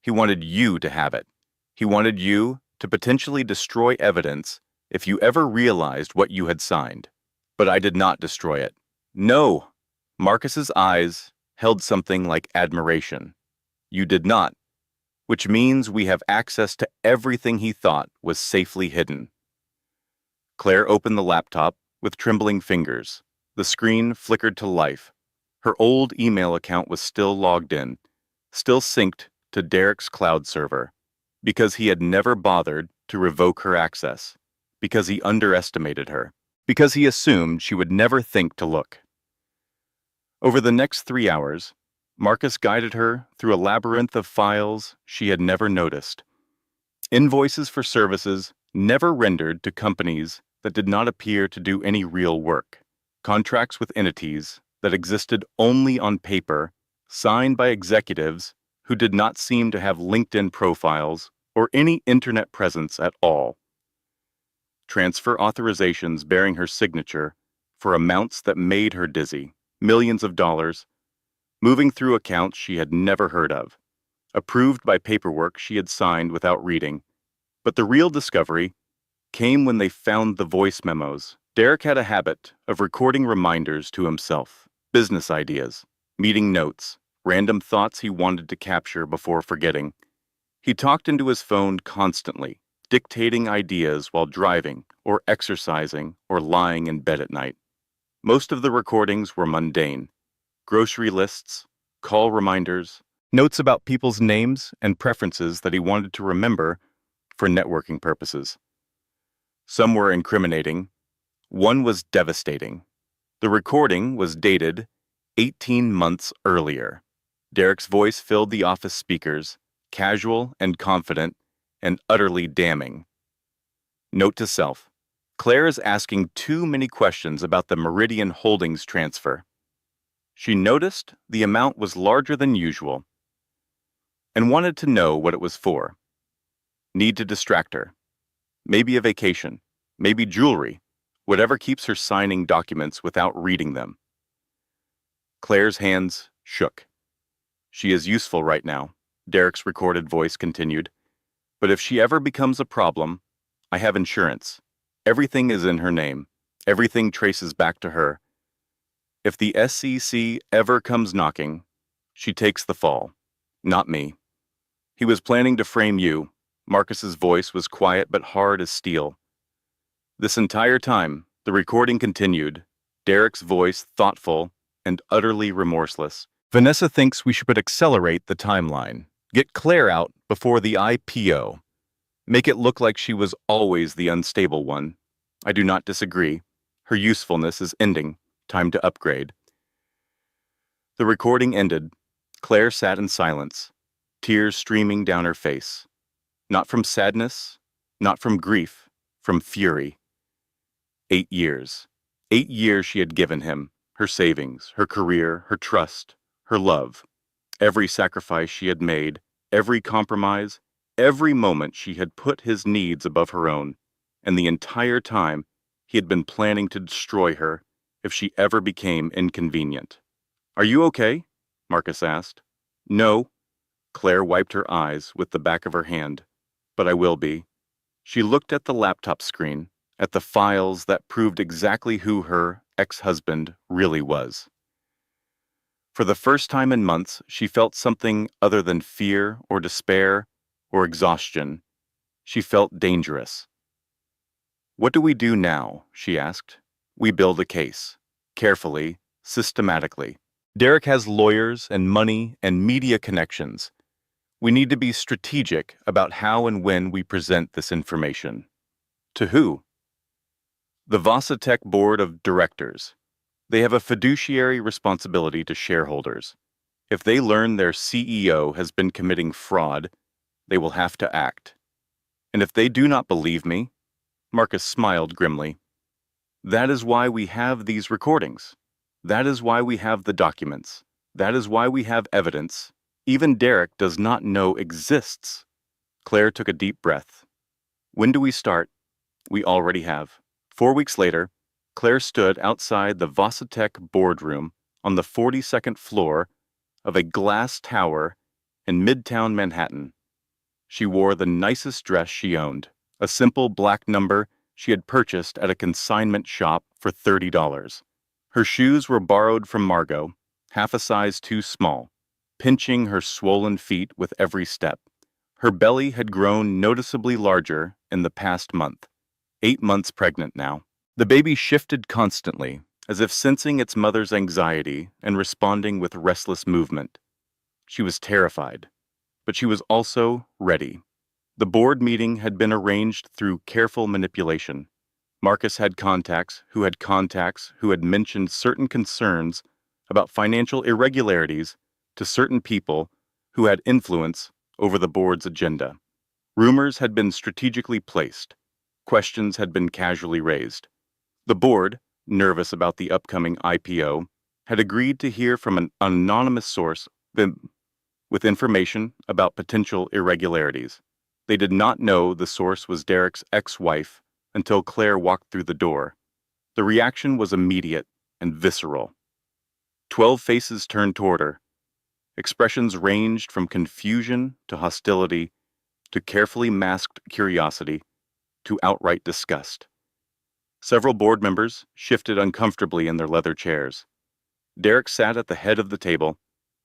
He wanted you to have it. He wanted you to potentially destroy evidence if you ever realized what you had signed. But I did not destroy it." "No." Marcus's eyes held something like admiration. "You did not. Which means we have access to everything he thought was safely hidden." Claire opened the laptop with trembling fingers. The screen flickered to life. Her old email account was still logged in, still synced to Derek's cloud server, because he had never bothered to revoke her access, because he underestimated her, because he assumed she would never think to look. Over the next 3 hours, Marcus guided her through a labyrinth of files she had never noticed. Invoices for services never rendered to companies that did not appear to do any real work. Contracts with entities that existed only on paper signed by executives who did not seem to have LinkedIn profiles or any internet presence at all. Transfer authorizations bearing her signature for amounts that made her dizzy, millions of dollars, moving through accounts she had never heard of, approved by paperwork she had signed without reading. But the real discovery came when they found the voice memos. Derek had a habit of recording reminders to himself, business ideas, meeting notes, random thoughts he wanted to capture before forgetting. He talked into his phone constantly, dictating ideas while driving or exercising or lying in bed at night. Most of the recordings were mundane: grocery lists, call reminders, notes about people's names and preferences that he wanted to remember for networking purposes. Some were incriminating. One was devastating. The recording was dated 18 months earlier. Derek's voice filled the office speakers, casual and confident and utterly damning. Note to self: Claire is asking too many questions about the Meridian Holdings transfer. She noticed the amount was larger than usual and wanted to know what it was for. Need to distract her. Maybe a vacation, maybe jewelry, whatever keeps her signing documents without reading them. Claire's hands shook. She is useful right now, Derek's recorded voice continued. But if she ever becomes a problem, I have insurance. Everything is in her name. Everything traces back to her. If the SEC ever comes knocking, she takes the fall, not me. He was planning to frame you. Marcus's voice was quiet but hard as steel. This entire time, the recording continued, Derek's voice thoughtful and utterly remorseless. Vanessa thinks we should accelerate the timeline. Get Claire out before the IPO. Make it look like she was always the unstable one. I do not disagree. Her usefulness is ending. Time to upgrade. The recording ended. Claire sat in silence, tears streaming down her face. Not from sadness, not from grief, from fury. 8 years. 8 years she had given him, her savings, her career, her trust, her love. Every sacrifice she had made, every compromise, every moment she had put his needs above her own, and the entire time he had been planning to destroy her if she ever became inconvenient. Are you okay? Marcus asked. No. Claire wiped her eyes with the back of her hand. But I will be. She looked at the laptop screen, at the files that proved exactly who her ex-husband really was. For the first time in months, she felt something other than fear or despair or exhaustion. She felt dangerous. What do we do now? She asked. We build a case. Carefully, systematically. Derek has lawyers and money and media connections. We need to be strategic about how and when we present this information. To who? The Vasatech Board of Directors. They have a fiduciary responsibility to shareholders. If they learn their CEO has been committing fraud, they will have to act. And if they do not believe me, Marcus smiled grimly. That is why we have these recordings. That is why we have the documents. That is why we have evidence even Derek does not know exists. Claire took a deep breath. When do we start? We already have. 4 weeks later, Claire stood outside the Vasatech boardroom on the 42nd floor of a glass tower in Midtown Manhattan. She wore the nicest dress she owned, a simple black number she had purchased at a consignment shop for $30. Her shoes were borrowed from Margot, half a size too small, pinching her swollen feet with every step. Her belly had grown noticeably larger in the past month, 8 months pregnant now. The baby shifted constantly, as if sensing its mother's anxiety and responding with restless movement. She was terrified, but she was also ready. The board meeting had been arranged through careful manipulation. Marcus had contacts who had mentioned certain concerns about financial irregularities to certain people who had influence over the board's agenda. Rumors had been strategically placed. Questions had been casually raised. The board, nervous about the upcoming IPO, had agreed to hear from an anonymous source them with information about potential irregularities. They did not know the source was Derek's ex-wife until Claire walked through the door. The reaction was immediate and visceral. 12 faces turned toward her. Expressions ranged from confusion to hostility to carefully masked curiosity to outright disgust. Several board members shifted uncomfortably in their leather chairs. Derek sat at the head of the table,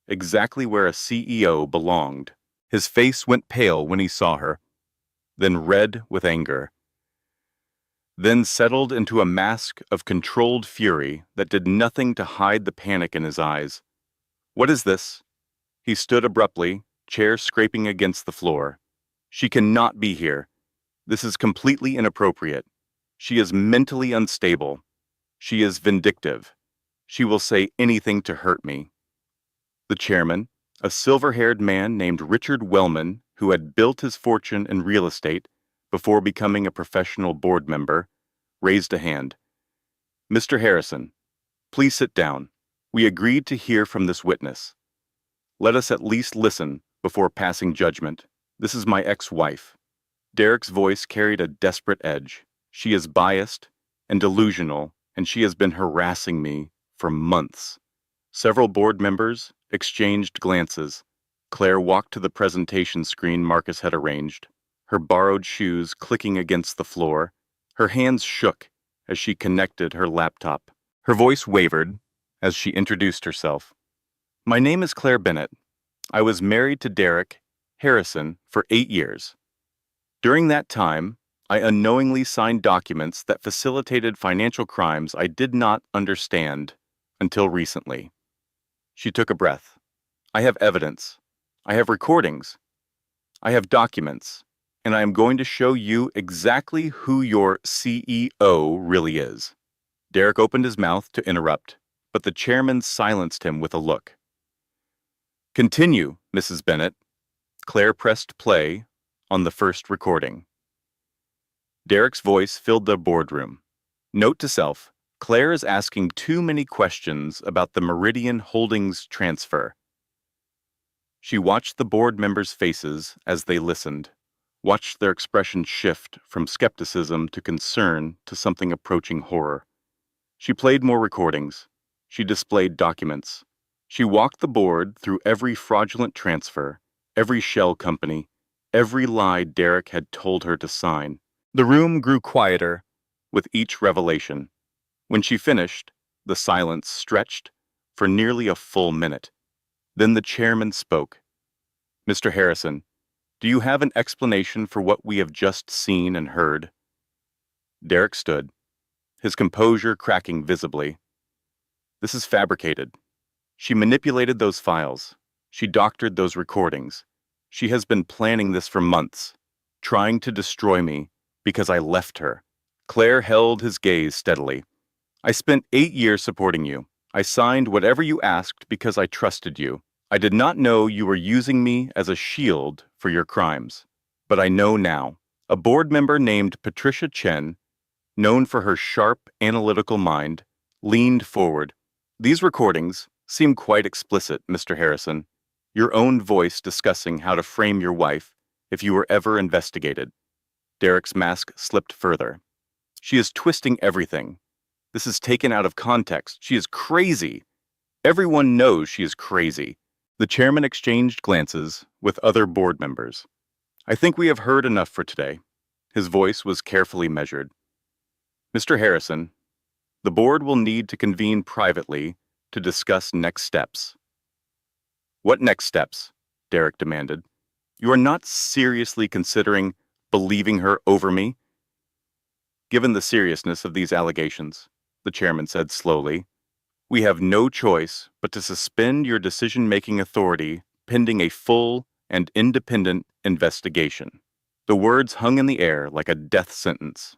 exactly where a CEO belonged. His face went pale when he saw her, then red with anger, then settled into a mask of controlled fury that did nothing to hide the panic in his eyes. "What is this?" He stood abruptly, chair scraping against the floor. "She cannot be here. This is completely inappropriate. She is mentally unstable. She is vindictive. She will say anything to hurt me." The chairman, a silver-haired man named Richard Wellman, who had built his fortune in real estate before becoming a professional board member, raised a hand. "Mr. Harrison, please sit down. We agreed to hear from this witness. Let us at least listen before passing judgment. This is my ex-wife." Derek's voice carried a desperate edge. "She is biased and delusional, and she has been harassing me for months." Several board members exchanged glances. Claire walked to the presentation screen Marcus had arranged, her borrowed shoes clicking against the floor. Her hands shook as she connected her laptop. Her voice wavered as she introduced herself. "My name is Claire Bennett. I was married to Derek Harrison for 8 years. During that time, I unknowingly signed documents that facilitated financial crimes I did not understand until recently." She took a breath. "I have evidence. I have recordings. I have documents, and I am going to show you exactly who your CEO really is." Derek opened his mouth to interrupt, but the chairman silenced him with a look. "Continue, Mrs. Bennett." Claire pressed play on the first recording. Derek's voice filled the boardroom. Note to self, Claire is asking too many questions about the Meridian Holdings transfer. She watched the board members' faces as they listened, watched their expressions shift from skepticism to concern to something approaching horror. She played more recordings. She displayed documents. She walked the board through every fraudulent transfer, every shell company, every lie Derek had told her to sign. The room grew quieter with each revelation. When she finished, the silence stretched for nearly a full minute. Then the chairman spoke. "Mr. Harrison, do you have an explanation for what we have just seen and heard?" Derek stood, his composure cracking visibly. "This is fabricated. She manipulated those files. She doctored those recordings. She has been planning this for months, trying to destroy me because I left her." Claire held his gaze steadily. "I spent 8 years supporting you. I signed whatever you asked because I trusted you. I did not know you were using me as a shield for your crimes. But I know now." A board member named Patricia Chen, known for her sharp, analytical mind, leaned forward. "These recordings seem quite explicit, Mr. Harrison. Your own voice discussing how to frame your wife if you were ever investigated." Derek's mask slipped further. "She is twisting everything. This is taken out of context. She is crazy. Everyone knows she is crazy." The chairman exchanged glances with other board members. "I think we have heard enough for today." His voice was carefully measured. "Mr. Harrison, the board will need to convene privately to discuss next steps." "What next steps?" Derek demanded. "You are not seriously considering believing her over me?" "Given the seriousness of these allegations," the chairman said slowly, "we have no choice but to suspend your decision-making authority pending a full and independent investigation." The words hung in the air like a death sentence.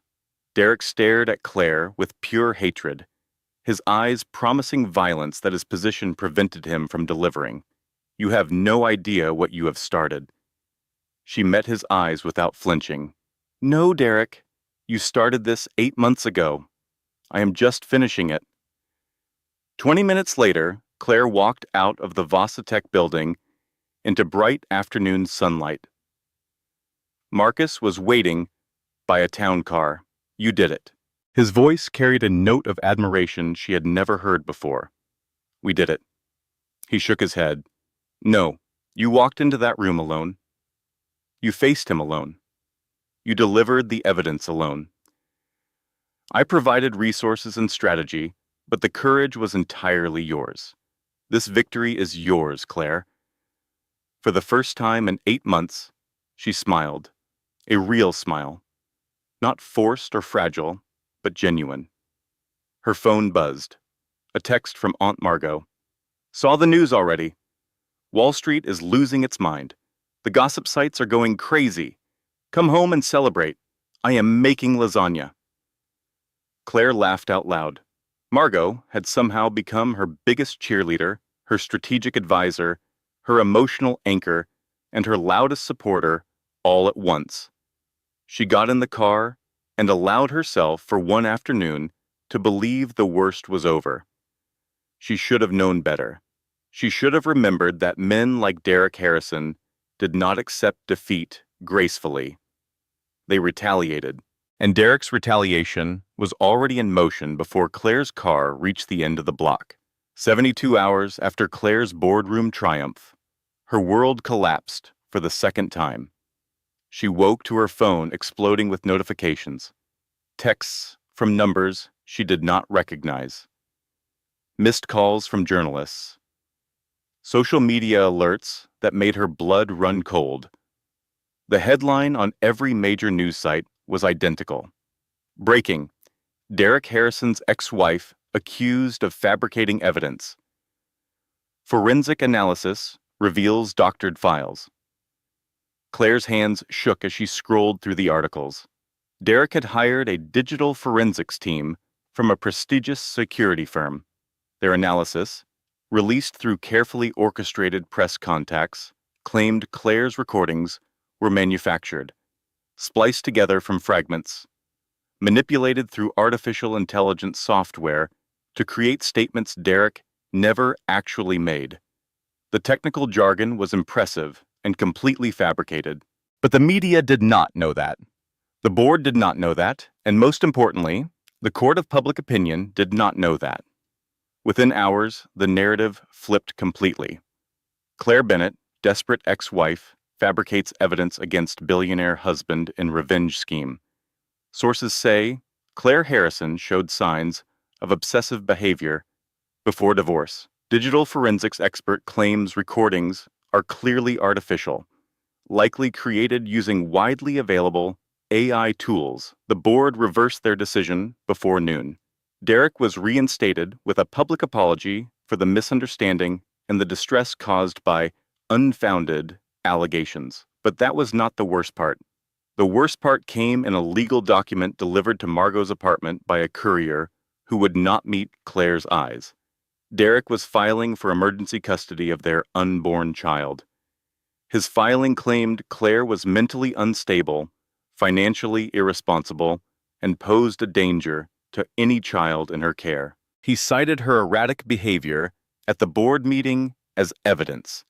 Derek stared at Claire with pure hatred, his eyes promising violence that his position prevented him from delivering. "You have no idea what you have started." She met his eyes without flinching. "No, Derek. You started this 8 months ago. I am just finishing it." 20 minutes later, Claire walked out of the Vasatech building into bright afternoon sunlight. Marcus was waiting by a town car. You did it. His voice carried a note of admiration she had never heard before. We did it. He shook his head. No, you walked into that room alone. You faced him alone. You delivered the evidence alone. I provided resources and strategy, but the courage was entirely yours. This victory is yours, Claire. For the first time in 8 months, she smiled. A real smile. Not forced or fragile, but genuine. Her phone buzzed. A text from Aunt Margot. Saw the news already. Wall Street is losing its mind. The gossip sites are going crazy. Come home and celebrate. I am making lasagna. Claire laughed out loud. Margot had somehow become her biggest cheerleader, her strategic advisor, her emotional anchor, and her loudest supporter all at once. She got in the car and allowed herself for one afternoon to believe the worst was over. She should have known better. She should have remembered that men like Derek Harrison did not accept defeat gracefully. They retaliated, and Derek's retaliation was already in motion before Claire's car reached the end of the block. 72 hours after Claire's boardroom triumph, her world collapsed for the second time. She woke to her phone exploding with notifications, texts from numbers she did not recognize, missed calls from journalists, social media alerts that made her blood run cold. The headline on every major news site was identical. Breaking: Derek Harrison's ex-wife accused of fabricating evidence. Forensic analysis reveals doctored files. Claire's hands shook as she scrolled through the articles. Derek had hired a digital forensics team from a prestigious security firm. Their analysis, released through carefully orchestrated press contacts, claimed Claire's recordings were manufactured, spliced together from fragments, manipulated through artificial intelligence software to create statements Derek never actually made. The technical jargon was impressive and completely fabricated, but the media did not know that. The board did not know that, and most importantly, the court of public opinion did not know that. Within hours, the narrative flipped completely. Claire Bennett, desperate ex-wife, fabricates evidence against billionaire husband in revenge scheme. Sources say Claire Harrison showed signs of obsessive behavior before divorce. Digital forensics expert claims recordings are clearly artificial, likely created using widely available AI tools. The board reversed their decision before noon. Derek was reinstated with a public apology for the misunderstanding and the distress caused by unfounded allegations. But that was not the worst part. The worst part came in a legal document delivered to Margot's apartment by a courier who would not meet Claire's eyes. Derek was filing for emergency custody of their unborn child. His filing claimed Claire was mentally unstable, financially irresponsible, and posed a danger to any child in her care. He cited her erratic behavior at the board meeting as evidence.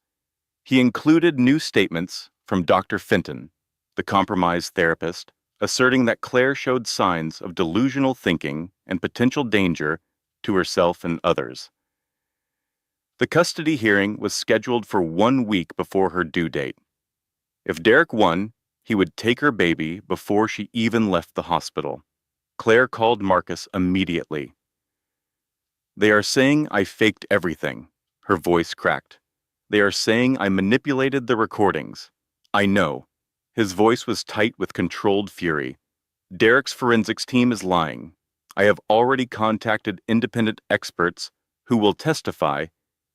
He included new statements from Dr. Fenton, the compromised therapist, asserting that Claire showed signs of delusional thinking and potential danger to herself and others. The custody hearing was scheduled for 1 week before her due date. If Derek won, he would take her baby before she even left the hospital. Claire called Marcus immediately. They are saying I faked everything. Her voice cracked. They are saying I manipulated the recordings. I know. His voice was tight with controlled fury. Derek's forensics team is lying. I have already contacted independent experts who will testify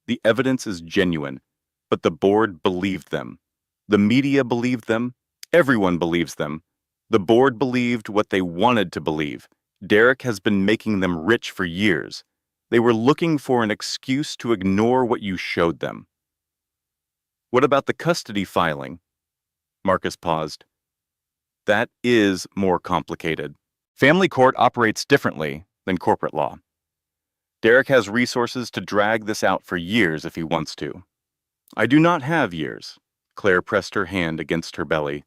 the evidence is genuine, but the board believed them. The media believed them. Everyone believes them. The board believed what they wanted to believe. Derek has been making them rich for years. They were looking for an excuse to ignore what you showed them. What about the custody filing? Marcus paused. That is more complicated. Family court operates differently than corporate law. Derek has resources to drag this out for years if he wants to. I do not have years. Claire pressed her hand against her belly.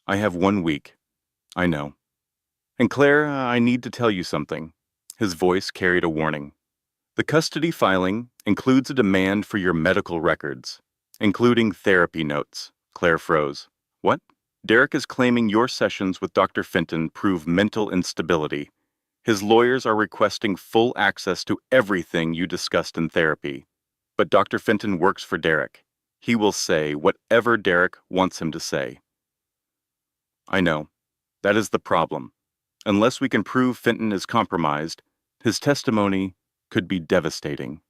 I have 1 week. I know. And Claire, I need to tell you something. His voice carried a warning. The custody filing includes a demand for your medical records, including therapy notes. Claire froze. What? Derek is claiming your sessions with Dr. Fenton prove mental instability. His lawyers are requesting full access to everything you discussed in therapy. But Dr. Fenton works for Derek. He will say whatever Derek wants him to say. I know. That is the problem. Unless we can prove Fenton is compromised, his testimony could be devastating.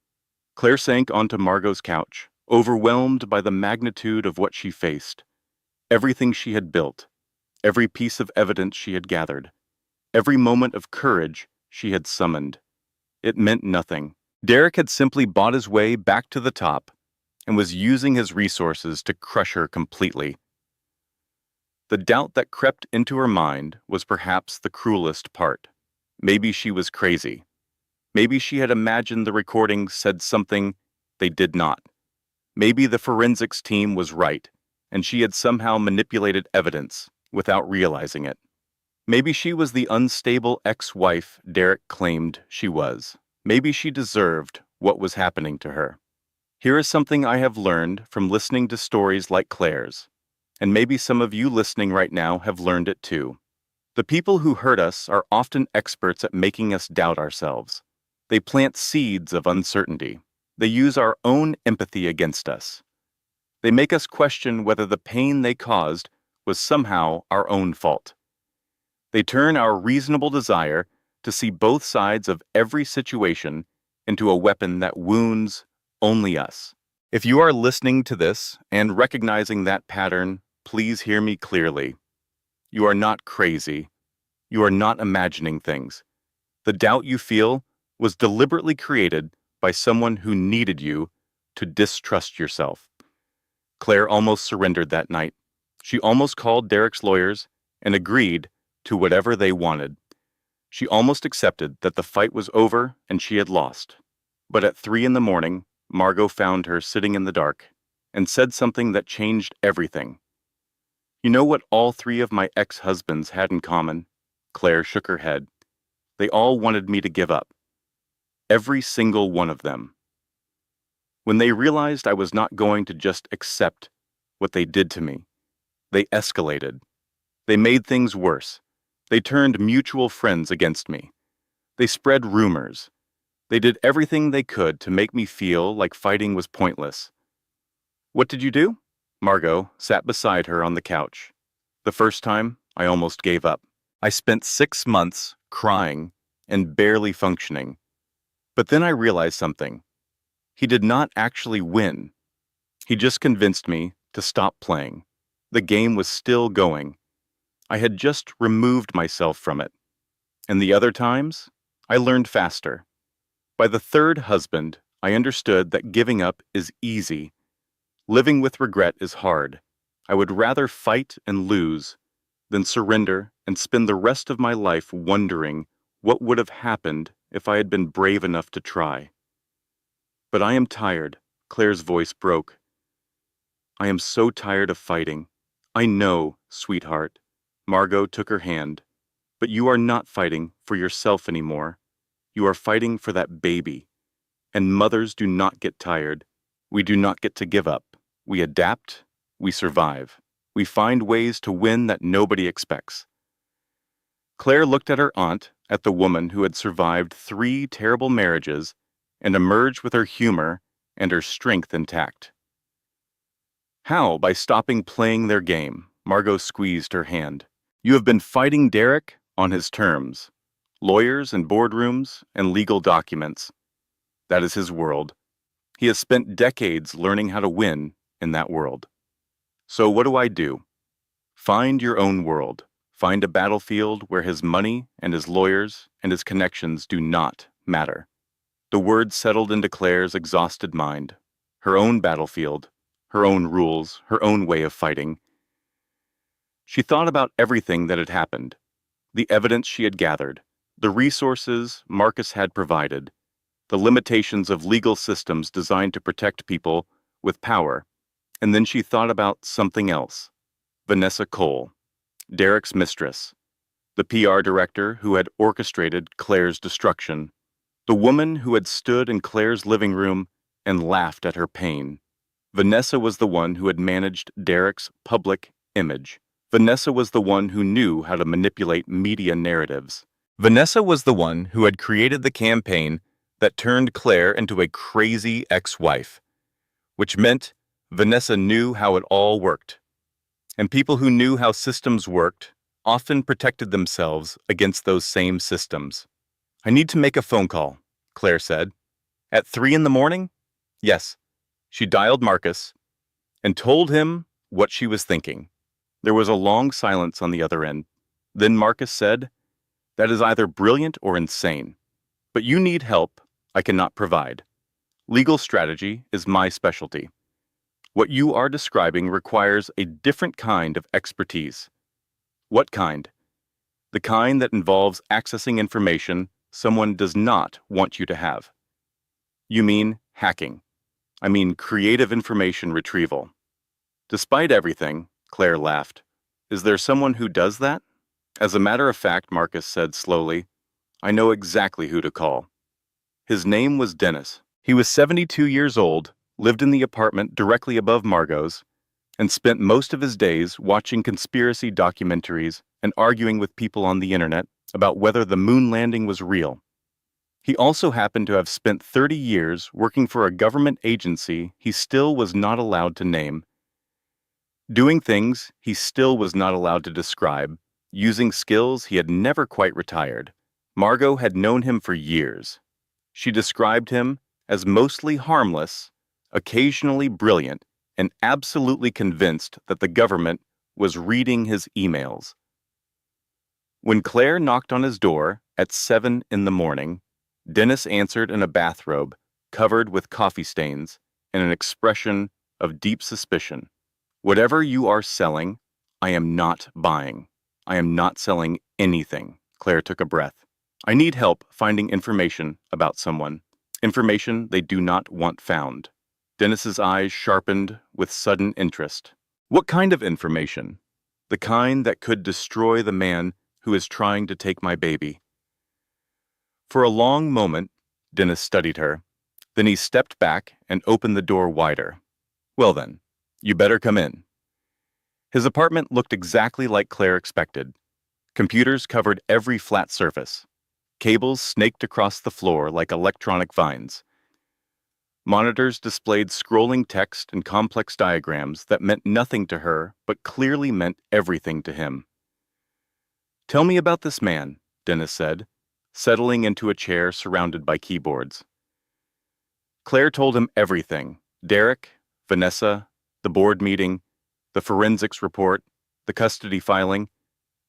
Claire sank onto Margot's couch, overwhelmed by the magnitude of what she faced. Everything she had built, every piece of evidence she had gathered, every moment of courage she had summoned. It meant nothing. Derek had simply bought his way back to the top and was using his resources to crush her completely. The doubt that crept into her mind was perhaps the cruelest part. Maybe she was crazy. Maybe she had imagined the recording said something they did not. Maybe the forensics team was right, and she had somehow manipulated evidence without realizing it. Maybe she was the unstable ex-wife Derek claimed she was. Maybe she deserved what was happening to her. Here is something I have learned from listening to stories like Claire's, and maybe some of you listening right now have learned it too. The people who hurt us are often experts at making us doubt ourselves. They plant seeds of uncertainty. They use our own empathy against us. They make us question whether the pain they caused was somehow our own fault. They turn our reasonable desire to see both sides of every situation into a weapon that wounds only us. If you are listening to this and recognizing that pattern, please hear me clearly. You are not crazy. You are not imagining things. The doubt you feel was deliberately created by someone who needed you to distrust yourself. Claire almost surrendered that night. She almost called Derek's lawyers and agreed to whatever they wanted. She almost accepted that the fight was over and she had lost. But at 3 a.m, Margot found her sitting in the dark and said something that changed everything. You know what all 3 of my ex-husbands had in common? Claire shook her head. They all wanted me to give up. Every single one of them. When they realized I was not going to just accept what they did to me, they escalated. They made things worse. They turned mutual friends against me. They spread rumors. They did everything they could to make me feel like fighting was pointless. What did you do? Margot sat beside her on the couch. The first time, I almost gave up. I spent 6 months crying and barely functioning. But then I realized something. He did not actually win. He just convinced me to stop playing. The game was still going. I had just removed myself from it. And the other times, I learned faster. By the third husband, I understood that giving up is easy. Living with regret is hard. I would rather fight and lose than surrender and spend the rest of my life wondering what would have happened if I had been brave enough to try. But I am tired. Claire's voice broke. I am so tired of fighting. I know, sweetheart. Margot took her hand. But you are not fighting for yourself anymore. You are fighting for that baby. And mothers do not get tired. We do not get to give up. We adapt. We survive. We find ways to win that nobody expects. Claire looked at her aunt, at the woman who had survived 3 terrible marriages and emerged with her humor and her strength intact. How? By stopping playing their game. Margot squeezed her hand. You have been fighting Derek on his terms. Lawyers and boardrooms and legal documents. That is his world. He has spent decades learning how to win in that world. So what do? Find your own world. Find a battlefield where his money and his lawyers and his connections do not matter. The words settled into Claire's exhausted mind. Her own battlefield, her own rules, her own way of fighting. She thought about everything that had happened, the evidence she had gathered, The resources Marcus had provided, the limitations of legal systems designed to protect people with power, and then she thought about something else. Vanessa Cole, Derek's mistress, the PR director who had orchestrated Claire's destruction, the woman who had stood in Claire's living room and laughed at her pain. Vanessa was the one who had managed Derek's public image. Vanessa was the one who knew how to manipulate media narratives. Vanessa was the one who had created the campaign that turned Claire into a crazy ex-wife, which meant Vanessa knew how it all worked. And people who knew how systems worked often protected themselves against those same systems. "I need to make a phone call," Claire said. "At 3 in the morning?" Yes. She dialed Marcus and told him what she was thinking. There was a long silence on the other end. Then Marcus said, "That is either brilliant or insane. But you need help I cannot provide. Legal strategy is my specialty. What you are describing requires a different kind of expertise." "What kind?" "The kind that involves accessing information someone does not want you to have." "You mean hacking?" "I mean creative information retrieval." "Despite everything," Claire laughed, "is there someone who does that?" "As a matter of fact," Marcus said slowly, "I know exactly who to call." His name was Dennis. He was 72 years old, lived in the apartment directly above Margot's, and spent most of his days watching conspiracy documentaries and arguing with people on the internet about whether the moon landing was real. He also happened to have spent 30 years working for a government agency he still was not allowed to name, doing things he still was not allowed to describe, using skills he had never quite retired. Margot had known him for years. She described him as mostly harmless, occasionally brilliant, and absolutely convinced that the government was reading his emails. When Claire knocked on his door at 7 in the morning, Dennis answered in a bathrobe covered with coffee stains and an expression of deep suspicion. "Whatever you are selling, I am not buying. I am not selling anything." Claire took a breath. "I need help finding information about someone. Information they do not want found." Dennis's eyes sharpened with sudden interest. "What kind of information?" "The kind that could destroy the man who is trying to take my baby." For a long moment, Dennis studied her. Then he stepped back and opened the door wider. "Well then, you better come in." His apartment looked exactly like Claire expected. Computers covered every flat surface. Cables snaked across the floor like electronic vines. Monitors displayed scrolling text and complex diagrams that meant nothing to her but clearly meant everything to him. "Tell me about this man," Dennis said, settling into a chair surrounded by keyboards. Claire told him everything: Derek, Vanessa, the board meeting, the forensics report, the custody filing.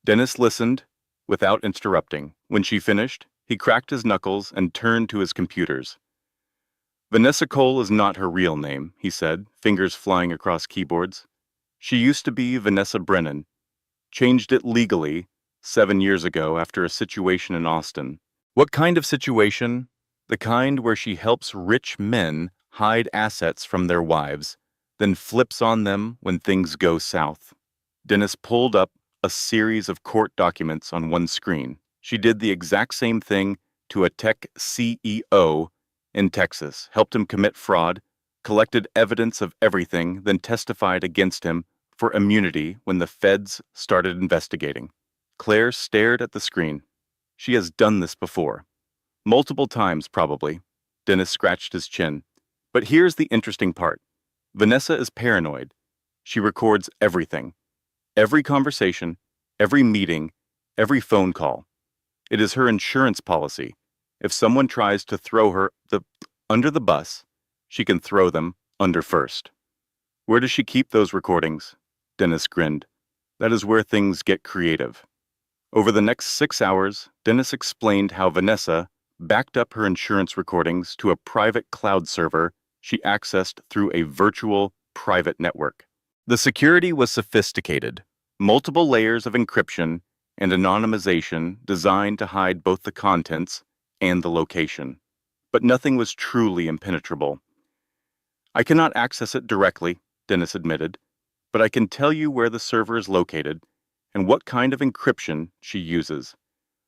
Dennis listened without interrupting. When she finished, he cracked his knuckles and turned to his computers. "Vanessa Cole is not her real name," he said, fingers flying across keyboards. "She used to be Vanessa Brennan. Changed it legally 7 years ago after a situation in Austin." "What kind of situation?" "The kind where she helps rich men hide assets from their wives, then flips on them when things go south." Dennis pulled up a series of court documents on one screen. She did the exact same thing to a tech CEO in Texas, helped him commit fraud, collected evidence of everything, then testified against him for immunity when the feds started investigating. Claire stared at the screen. "She has done this before. Multiple times, probably." Dennis scratched his chin. "But here's the interesting part. Vanessa is paranoid. She records everything. Every conversation, every meeting, every phone call. It is her insurance policy. If someone tries to throw her under the bus, she can throw them under first." "Where does she keep those recordings?" Dennis grinned. "That is where things get creative." Over the next 6 hours, Dennis explained how Vanessa backed up her insurance recordings to a private cloud server she accessed through a virtual private network. The security was sophisticated, multiple layers of encryption and anonymization designed to hide both the contents and the location. But nothing was truly impenetrable. I cannot access it directly, Dennis admitted, but I can tell you where the server is located and what kind of encryption she uses.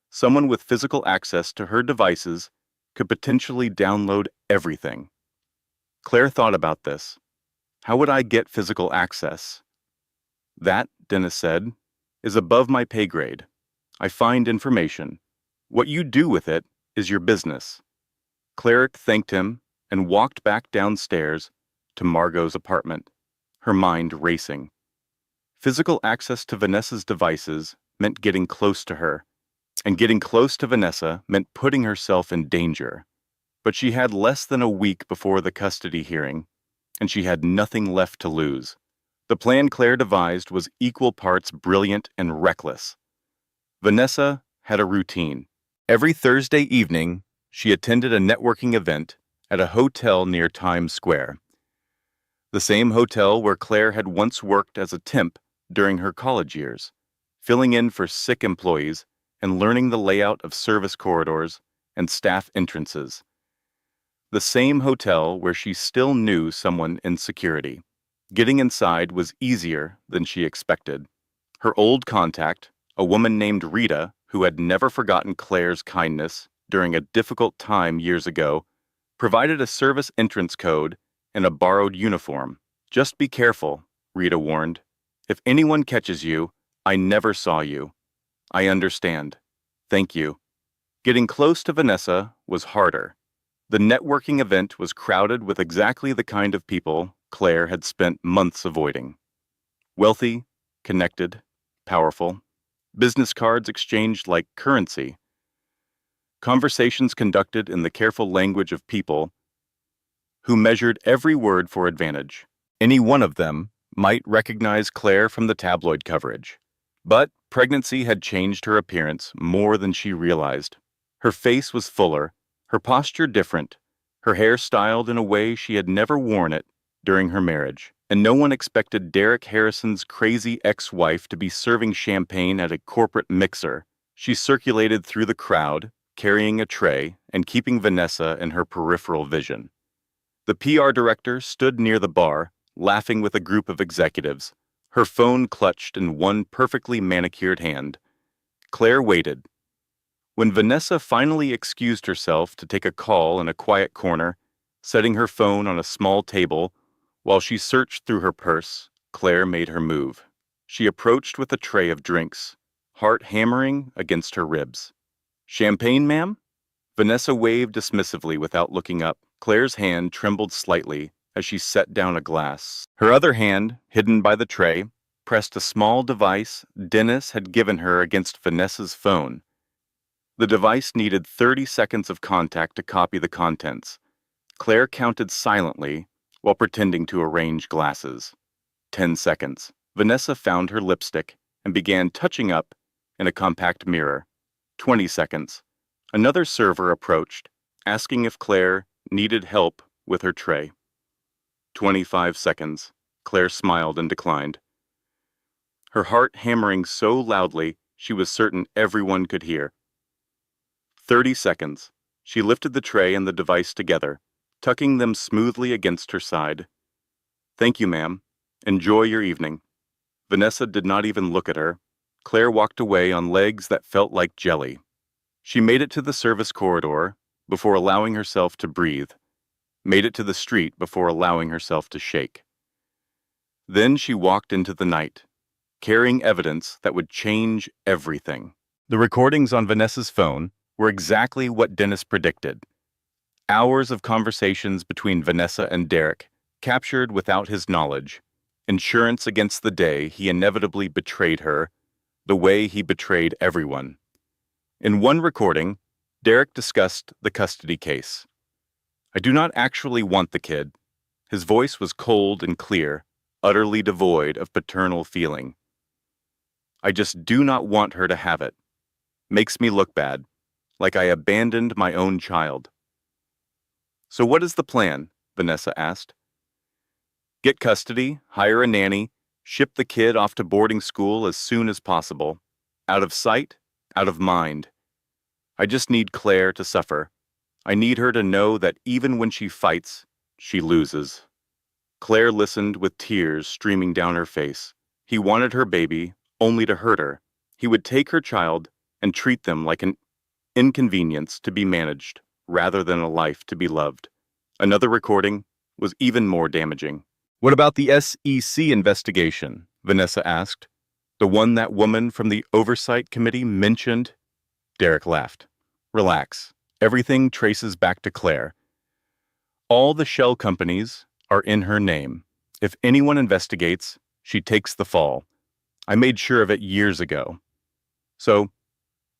Someone with physical access to her devices could potentially download everything. Claire thought about this. How would I get physical access? That, Dennis said, is above my pay grade. I find information. What you do with it is your business. Claire thanked him and walked back downstairs to Margot's apartment, her mind racing. Physical access to Vanessa's devices meant getting close to her, and getting close to Vanessa meant putting herself in danger. But she had less than a week before the custody hearing, and she had nothing left to lose. The plan Claire devised was equal parts brilliant and reckless. Vanessa had a routine. Every Thursday evening, she attended a networking event at a hotel near Times Square. The same hotel where Claire had once worked as a temp during her college years, filling in for sick employees and learning the layout of service corridors and staff entrances. The same hotel where she still knew someone in security. Getting inside was easier than she expected. Her old contact, a woman named Rita, who had never forgotten Claire's kindness during a difficult time years ago, provided a service entrance code and a borrowed uniform. Just be careful, Rita warned. If anyone catches you, I never saw you. I understand. Thank you. Getting close to Vanessa was harder. The networking event was crowded with exactly the kind of people Claire had spent months avoiding. Wealthy, connected, powerful, business cards exchanged like currency, conversations conducted in the careful language of people who measured every word for advantage. Any one of them might recognize Claire from the tabloid coverage. But pregnancy had changed her appearance more than she realized. Her face was fuller, her posture different, her hair styled in a way she had never worn it during her marriage. And no one expected Derek Harrison's crazy ex-wife to be serving champagne at a corporate mixer. She circulated through the crowd, carrying a tray and keeping Vanessa in her peripheral vision. The PR director stood near the bar, laughing with a group of executives, her phone clutched in one perfectly manicured hand. Claire waited. When Vanessa finally excused herself to take a call in a quiet corner, setting her phone on a small table, while she searched through her purse, Claire made her move. She approached with a tray of drinks, heart hammering against her ribs. Champagne, ma'am? Vanessa waved dismissively without looking up. Claire's hand trembled slightly as she set down a glass. Her other hand, hidden by the tray, pressed a small device Dennis had given her against Vanessa's phone. The device needed 30 seconds of contact to copy the contents. Claire counted silently while pretending to arrange glasses. 10 seconds. Vanessa found her lipstick and began touching up in a compact mirror. 20 seconds. Another server approached, asking if Claire needed help with her tray. 25 seconds. Claire smiled and declined. Her heart hammering so loudly she was certain everyone could hear. 30 seconds. She lifted the tray and the device together, tucking them smoothly against her side. Thank you, ma'am. Enjoy your evening. Vanessa did not even look at her. Claire walked away on legs that felt like jelly. She made it to the service corridor before allowing herself to breathe, made it to the street before allowing herself to shake. Then she walked into the night, carrying evidence that would change everything. The recordings on Vanessa's phone were exactly what Dennis predicted. Hours of conversations between Vanessa and Derek, captured without his knowledge. Insurance against the day he inevitably betrayed her, the way he betrayed everyone. In one recording, Derek discussed the custody case. I do not actually want the kid. His voice was cold and clear, utterly devoid of paternal feeling. I just do not want her to have it. Makes me look bad, like I abandoned my own child. So what is the plan? Vanessa asked. Get custody, hire a nanny, ship the kid off to boarding school as soon as possible. Out of sight, out of mind. I just need Claire to suffer. I need her to know that even when she fights, she loses. Claire listened with tears streaming down her face. He wanted her baby, only to hurt her. He would take her child and treat them like an inconvenience to be managed, rather than a life to be loved. Another recording was even more damaging. What about the SEC investigation? Vanessa asked. The one that woman from the Oversight Committee mentioned? Derek laughed. Relax. Everything traces back to Claire. All the shell companies are in her name. If anyone investigates, she takes the fall. I made sure of it years ago. So,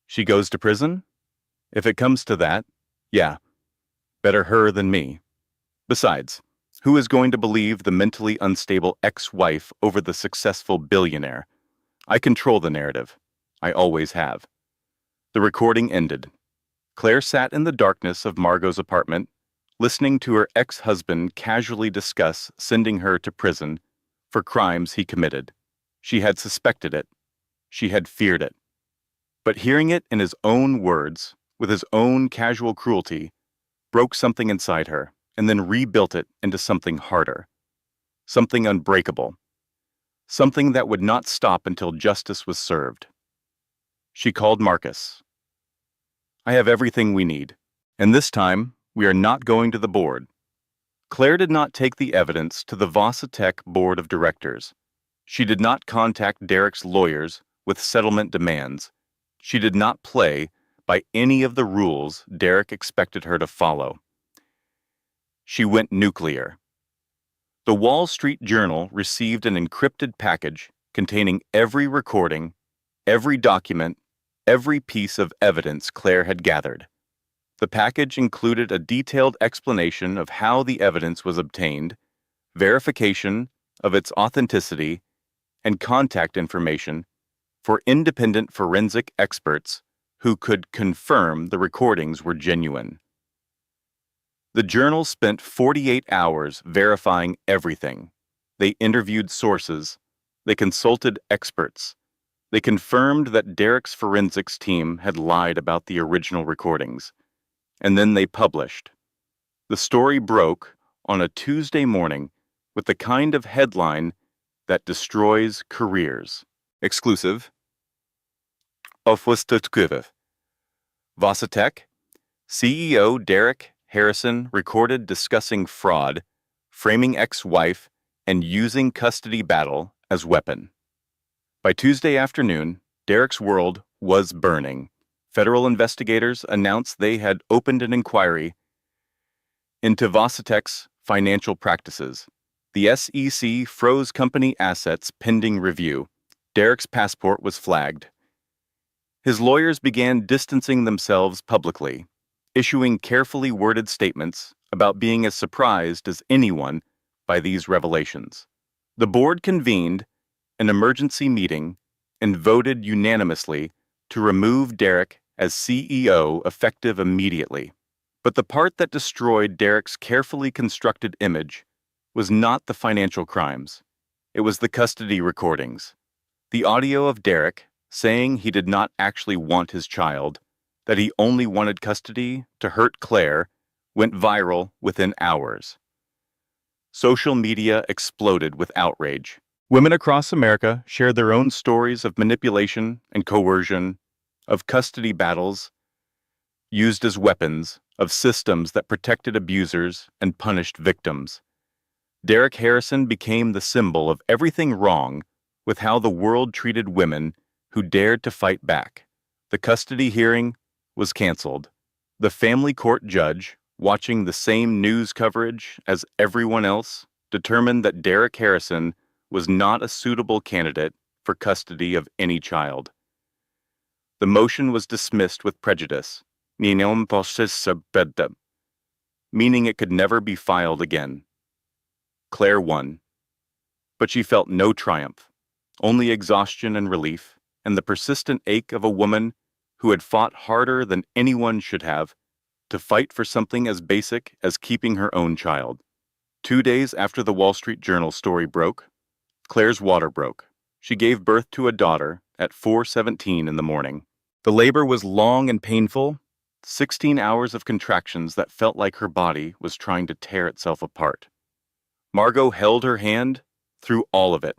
she goes to prison? If it comes to that, yeah, better her than me. Besides, who is going to believe the mentally unstable ex-wife over the successful billionaire? I control the narrative. I always have. The recording ended. Claire sat in the darkness of Margot's apartment, listening to her ex-husband casually discuss sending her to prison for crimes he committed. She had suspected it. She had feared it. But hearing it in his own words, with his own casual cruelty, broke something inside her, and then rebuilt it into something harder, something unbreakable, something that would not stop until justice was served. She called Marcus. I have everything we need, and this time we are not going to the board. Claire did not take the evidence to the Vossatech board of directors. She did not contact Derek's lawyers with settlement demands. She did not play by any of the rules Derek expected her to follow. She went nuclear. The Wall Street Journal received an encrypted package containing every recording, every document, every piece of evidence Claire had gathered. The package included a detailed explanation of how the evidence was obtained, verification of its authenticity, and contact information for independent forensic experts who could confirm the recordings were genuine. The Journal spent 48 hours verifying everything. They interviewed sources. They consulted experts. They confirmed that Derek's forensics team had lied about the original recordings. And then they published. The story broke on a Tuesday morning with the kind of headline that destroys careers. Exclusive. Vossatech, CEO Derek Harrison recorded discussing fraud, framing ex-wife, and using custody battle as weapon. By Tuesday afternoon, Derek's world was burning. Federal investigators announced they had opened an inquiry into Vossatech's financial practices. The SEC froze company assets pending review. Derek's passport was flagged. His lawyers began distancing themselves publicly, issuing carefully worded statements about being as surprised as anyone by these revelations. The board convened an emergency meeting and voted unanimously to remove Derek as CEO effective immediately. But the part that destroyed Derek's carefully constructed image was not the financial crimes. It was the custody recordings. The audio of Derek saying he did not actually want his child, that he only wanted custody to hurt Claire, went viral within hours. Social media exploded with outrage. Women across America shared their own stories of manipulation and coercion, of custody battles used as weapons, of systems that protected abusers and punished victims. Derek Harrison became the symbol of everything wrong with how the world treated women who dared to fight back. The custody hearing was canceled. The family court judge, watching the same news coverage as everyone else, determined that Derek Harrison was not a suitable candidate for custody of any child. The motion was dismissed with prejudice, meaning it could never be filed again. Claire won. But she felt no triumph, only exhaustion and relief, and the persistent ache of a woman who had fought harder than anyone should have to fight for something as basic as keeping her own child. 2 days after the Wall Street Journal story broke, Claire's water broke. She gave birth to a daughter at 4:17 in the morning. The labor was long and painful, 16 hours of contractions that felt like her body was trying to tear itself apart. Margot held her hand through all of it,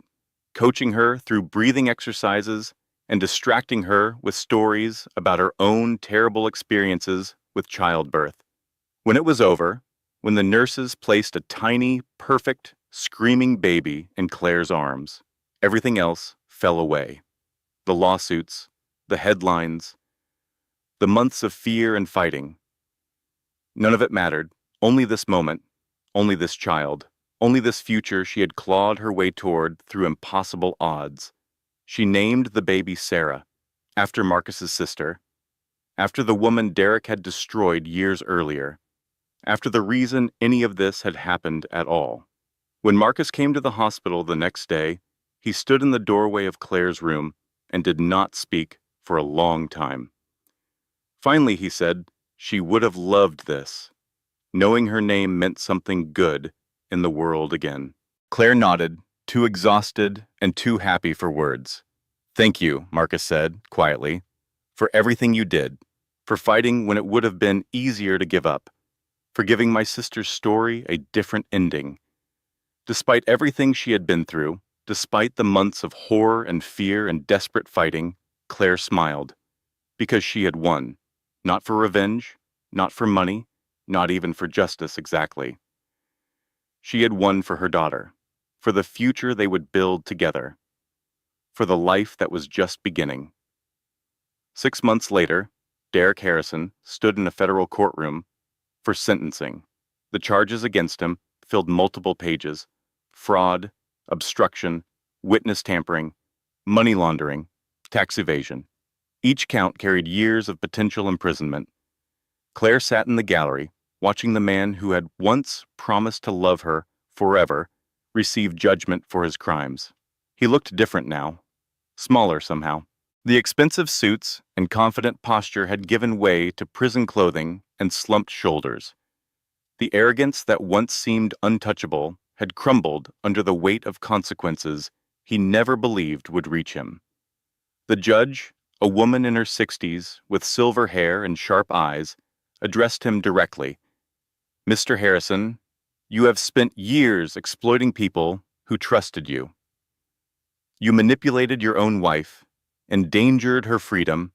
coaching her through breathing exercises and distracting her with stories about her own terrible experiences with childbirth. When it was over, when the nurses placed a tiny, perfect, screaming baby in Claire's arms, everything else fell away. The lawsuits, the headlines, the months of fear and fighting. None of it mattered. Only this moment, only this child, only this future she had clawed her way toward through impossible odds. She named the baby Sarah, after Marcus's sister, after the woman Derek had destroyed years earlier, after the reason any of this had happened at all. When Marcus came to the hospital the next day, he stood in the doorway of Claire's room and did not speak for a long time. Finally, he said, she would have loved this, knowing her name meant something good in the world again. Claire nodded, too exhausted and too happy for words. Thank you, Marcus said, quietly, for everything you did, for fighting when it would have been easier to give up, for giving my sister's story a different ending. Despite everything she had been through, despite the months of horror and fear and desperate fighting, Claire smiled, because she had won, not for revenge, not for money, not even for justice exactly. She had won for her daughter, for the future they would build together, for the life that was just beginning. 6 months later, Derek Harrison stood in a federal courtroom for sentencing. The charges against him filled multiple pages: fraud, obstruction, witness tampering, money laundering, tax evasion. Each count carried years of potential imprisonment. Claire sat in the gallery, watching the man who had once promised to love her forever receive judgment for his crimes. He looked different now, smaller somehow. The expensive suits and confident posture had given way to prison clothing and slumped shoulders. The arrogance that once seemed untouchable had crumbled under the weight of consequences he never believed would reach him. The judge, a woman in her 60s with silver hair and sharp eyes, addressed him directly. Mr. Harrison, you have spent years exploiting people who trusted you. You manipulated your own wife, endangered her freedom,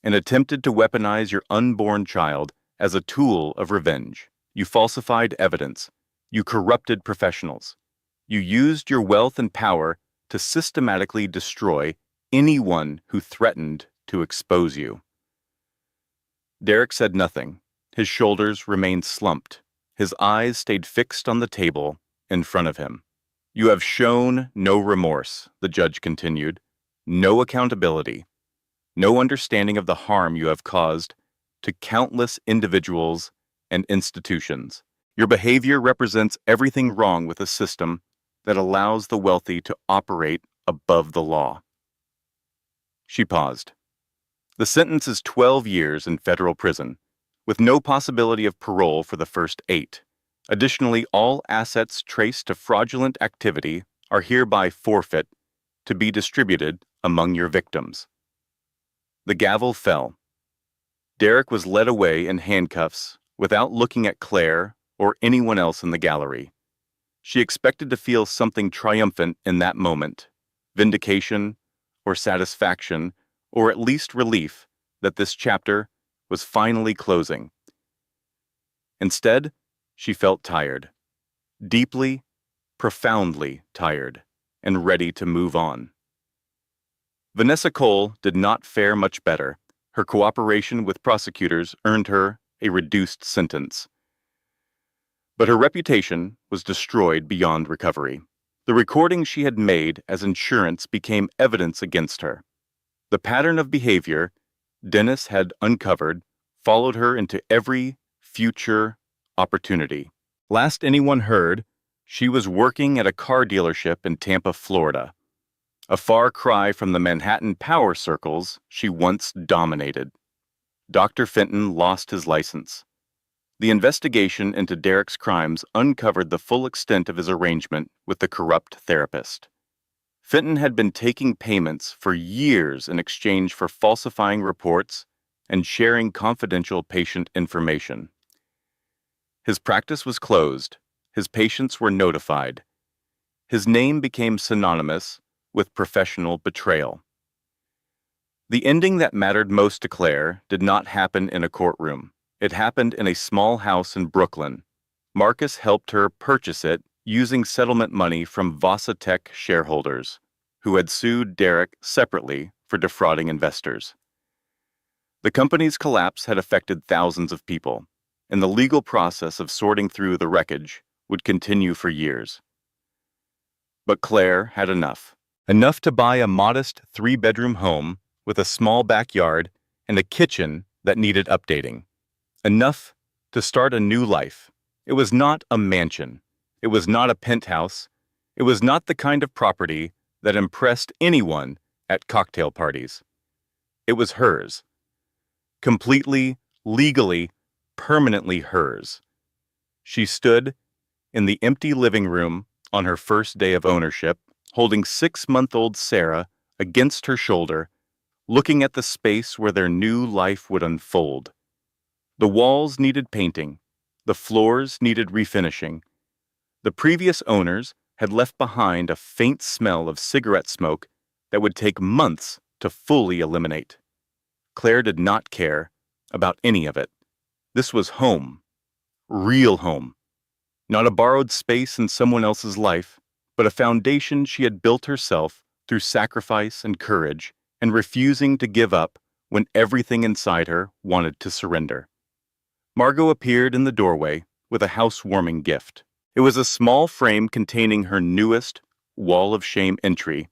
and attempted to weaponize your unborn child as a tool of revenge. You falsified evidence. You corrupted professionals. You used your wealth and power to systematically destroy anyone who threatened to expose you. Derek said nothing. His shoulders remained slumped. His eyes stayed fixed on the table in front of him. You have shown no remorse, the judge continued, no accountability, no understanding of the harm you have caused to countless individuals and institutions. Your behavior represents everything wrong with a system that allows the wealthy to operate above the law. She paused. The sentence is 12 years in federal prison, with no possibility of parole for the first 8. Additionally, all assets traced to fraudulent activity are hereby forfeit to be distributed among your victims. The gavel fell. Derek was led away in handcuffs without looking at Claire or anyone else in the gallery. She expected to feel something triumphant in that moment, vindication or satisfaction, or at least relief that this chapter was finally closing. Instead, she felt tired, deeply, profoundly tired, and ready to move on. Vanessa Cole did not fare much better. Her cooperation with prosecutors earned her a reduced sentence. But her reputation was destroyed beyond recovery. The recordings she had made as insurance became evidence against her. The pattern of behavior Dennis had uncovered followed her into every future opportunity. Last anyone heard, she was working at a car dealership in Tampa, Florida, a far cry from the Manhattan power circles she once dominated. Dr. Fenton lost his license. The investigation into Derek's crimes uncovered the full extent of his arrangement with the corrupt therapist. Fenton had been taking payments for years in exchange for falsifying reports and sharing confidential patient information. His practice was closed. His patients were notified. His name became synonymous with professional betrayal. The ending that mattered most to Claire did not happen in a courtroom. It happened in a small house in Brooklyn. Marcus helped her purchase it using settlement money from Vossatech shareholders, who had sued Derek separately for defrauding investors. The company's collapse had affected thousands of people, and the legal process of sorting through the wreckage would continue for years. But Claire had enough. Enough to buy a modest 3-bedroom home with a small backyard and a kitchen that needed updating. Enough to start a new life. It was not a mansion. It was not a penthouse. It was not the kind of property that impressed anyone at cocktail parties. It was hers. Completely, legally, permanently hers. She stood in the empty living room on her first day of ownership, holding 6-month-old Sarah against her shoulder, looking at the space where their new life would unfold. The walls needed painting. The floors needed refinishing. The previous owners had left behind a faint smell of cigarette smoke that would take months to fully eliminate. Claire did not care about any of it. This was home. Real home. Not a borrowed space in someone else's life, but a foundation she had built herself through sacrifice and courage, and refusing to give up when everything inside her wanted to surrender. Margot appeared in the doorway with a housewarming gift. It was a small frame containing her newest wall of shame entry,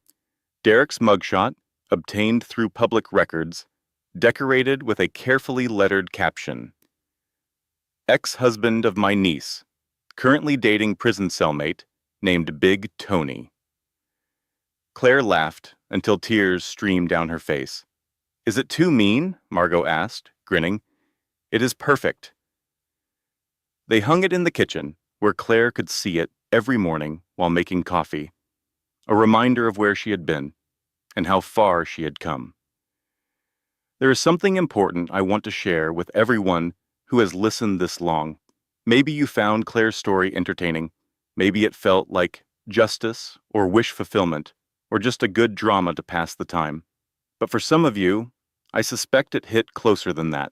Derek's mugshot, obtained through public records, decorated with a carefully lettered caption. Ex-husband of my niece, currently dating prison cellmate, named Big Tony. Claire laughed until tears streamed down her face. Is it too mean? Margot asked, grinning. It is perfect. They hung it in the kitchen, where Claire could see it every morning while making coffee, a reminder of where she had been and how far she had come. There is something important I want to share with everyone who has listened this long. Maybe you found Claire's story entertaining. Maybe it felt like justice or wish fulfillment, or just a good drama to pass the time. But for some of you, I suspect it hit closer than that.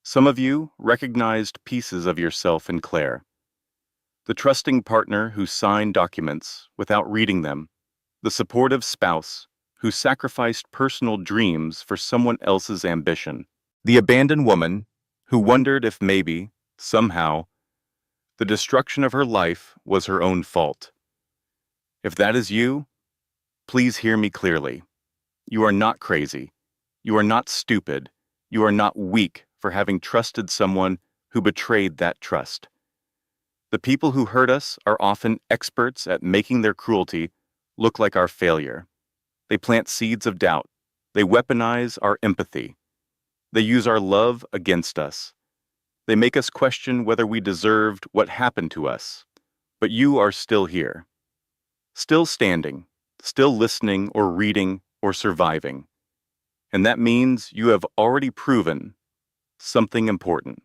Some of you recognized pieces of yourself in Claire. The trusting partner who signed documents without reading them. The supportive spouse who sacrificed personal dreams for someone else's ambition. The abandoned woman who wondered if maybe, somehow, the destruction of her life was her own fault. If that is you, please hear me clearly. You are not crazy. You are not stupid. You are not weak for having trusted someone who betrayed that trust. The people who hurt us are often experts at making their cruelty look like our failure. They plant seeds of doubt. They weaponize our empathy. They use our love against us. They make us question whether we deserved what happened to us. But you are still here. Still standing, still listening or reading or surviving. And that means you have already proven something important.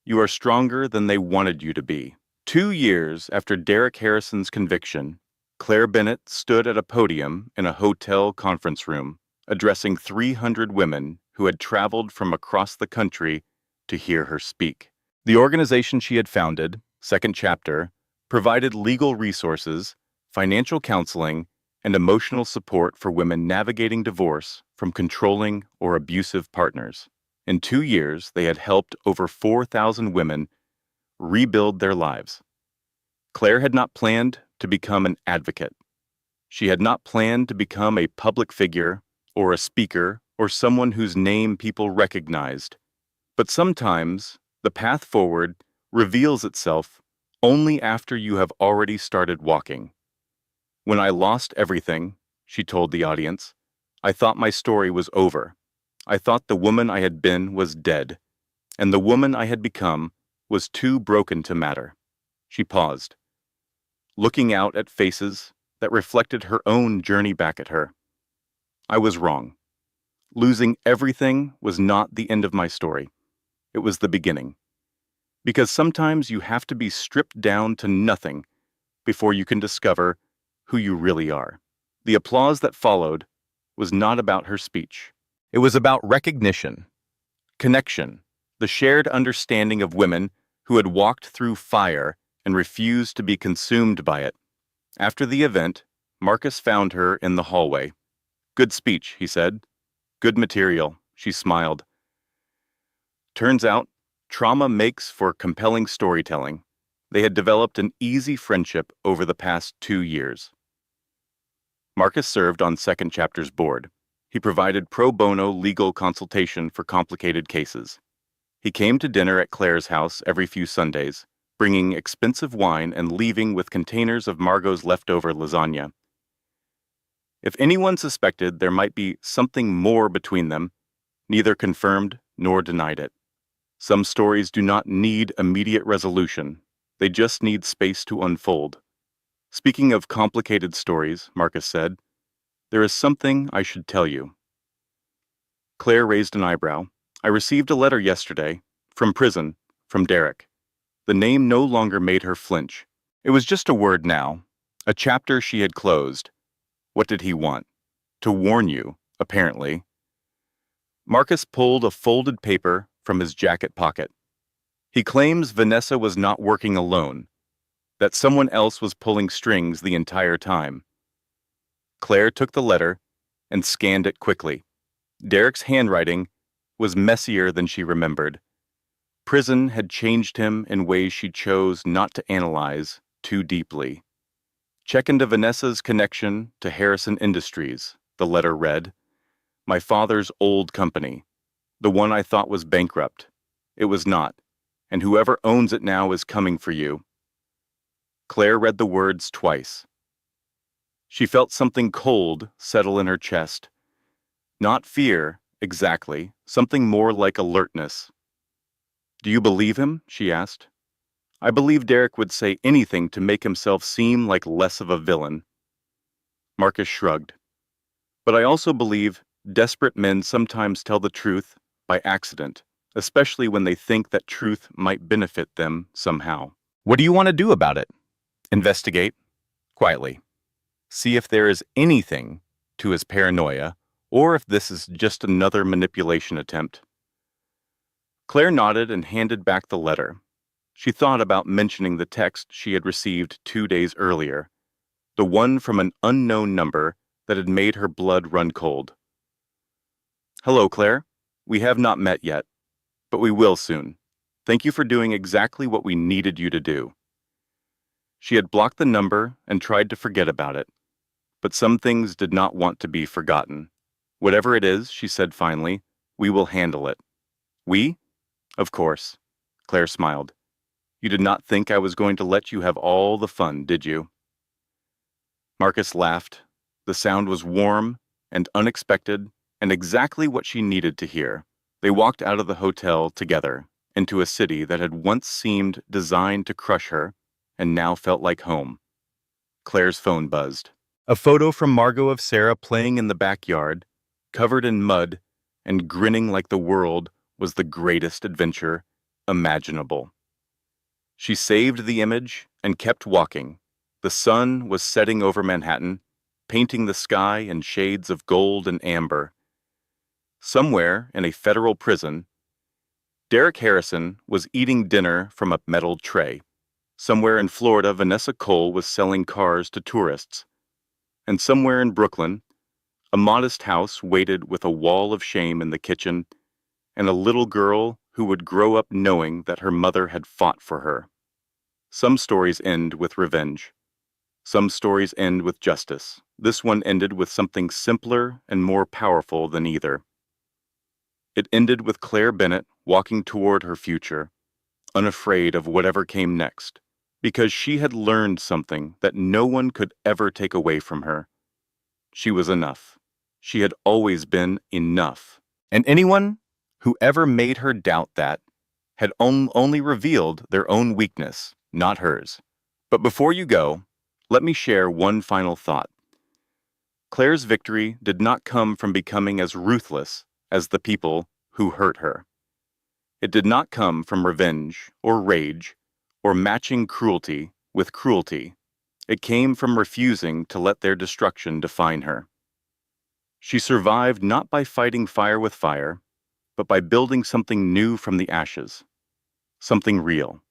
You are stronger than they wanted you to be. 2 years after Derek Harrison's conviction, Claire Bennett stood at a podium in a hotel conference room, addressing 300 women who had traveled from across the country to hear her speak. The organization she had founded, Second Chapter, provided legal resources, financial counseling, and emotional support for women navigating divorce from controlling or abusive partners. In 2 years, they had helped over 4,000 women rebuild their lives. Claire had not planned to become an advocate. She had not planned to become a public figure or a speaker or someone whose name people recognized. But sometimes the path forward reveals itself only after you have already started walking. When I lost everything, she told the audience, I thought my story was over. I thought the woman I had been was dead, and the woman I had become was too broken to matter. She paused, looking out at faces that reflected her own journey back at her. I was wrong. Losing everything was not the end of my story. It was the beginning. Because sometimes you have to be stripped down to nothing before you can discover who you really are. The applause that followed was not about her speech. It was about recognition, connection, the shared understanding of women who had walked through fire and refused to be consumed by it. After the event, Marcus found her in the hallway. "Good speech," he said. "Good material," she smiled. Turns out, trauma makes for compelling storytelling. They had developed an easy friendship over the past 2 years. Marcus served on Second Chapter's board. He provided pro bono legal consultation for complicated cases. He came to dinner at Claire's house every few Sundays, bringing expensive wine and leaving with containers of Margot's leftover lasagna. If anyone suspected there might be something more between them, neither confirmed nor denied it. Some stories do not need immediate resolution. They just need space to unfold. "Speaking of complicated stories," Marcus said, "there is something I should tell you." Claire raised an eyebrow. "I received a letter yesterday, from prison, from Derek." The name no longer made her flinch. It was just a word now, a chapter she had closed. What did he want? To warn you, apparently. Marcus pulled a folded paper from his jacket pocket. "He claims Vanessa was not working alone, that someone else was pulling strings the entire time." Claire took the letter and scanned it quickly. Derek's handwriting was messier than she remembered. Prison had changed him in ways she chose not to analyze too deeply. "Check into Vanessa's connection to Harrison Industries," the letter read. "My father's old company. The one I thought was bankrupt. It was not, and whoever owns it now is coming for you." Claire read the words twice. She felt something cold settle in her chest. Not fear, exactly, something more like alertness. "Do you believe him?" she asked. "I believe Derek would say anything to make himself seem like less of a villain." Marcus shrugged. "But I also believe desperate men sometimes tell the truth by accident, especially when they think that truth might benefit them somehow." "What do you want to do about it?" "Investigate, quietly. See if there is anything to his paranoia, or if this is just another manipulation attempt." Claire nodded and handed back the letter. She thought about mentioning the text she had received 2 days earlier, the one from an unknown number that had made her blood run cold. "Hello, Claire. We have not met yet, but we will soon. Thank you for doing exactly what we needed you to do." She had blocked the number and tried to forget about it, but some things did not want to be forgotten. "Whatever it is," she said finally, "we will handle it." "We? Of course." Claire smiled. "You did not think I was going to let you have all the fun, did you?" Marcus laughed. The sound was warm and unexpected and exactly what she needed to hear. They walked out of the hotel together into a city that had once seemed designed to crush her and now felt like home. Claire's phone buzzed. A photo from Margot of Sarah playing in the backyard, covered in mud and grinning like the world was the greatest adventure imaginable. She saved the image and kept walking. The sun was setting over Manhattan, painting the sky in shades of gold and amber. Somewhere in a federal prison, Derek Harrison was eating dinner from a metal tray. Somewhere in Florida, Vanessa Cole was selling cars to tourists. And somewhere in Brooklyn, a modest house waited with a wall of shame in the kitchen and a little girl who would grow up knowing that her mother had fought for her. Some stories end with revenge. Some stories end with justice. This one ended with something simpler and more powerful than either. It ended with Claire Bennett walking toward her future, unafraid of whatever came next, because she had learned something that no one could ever take away from her. She was enough. She had always been enough. And anyone who ever made her doubt that had only revealed their own weakness, not hers. But before you go, Let me share one final thought. Claire's victory did not come from becoming as ruthless as the people who hurt her. It did not come from revenge or rage or matching cruelty with cruelty. It came from refusing to let their destruction define her. She survived not by fighting fire with fire, but by building something new from the ashes, something real,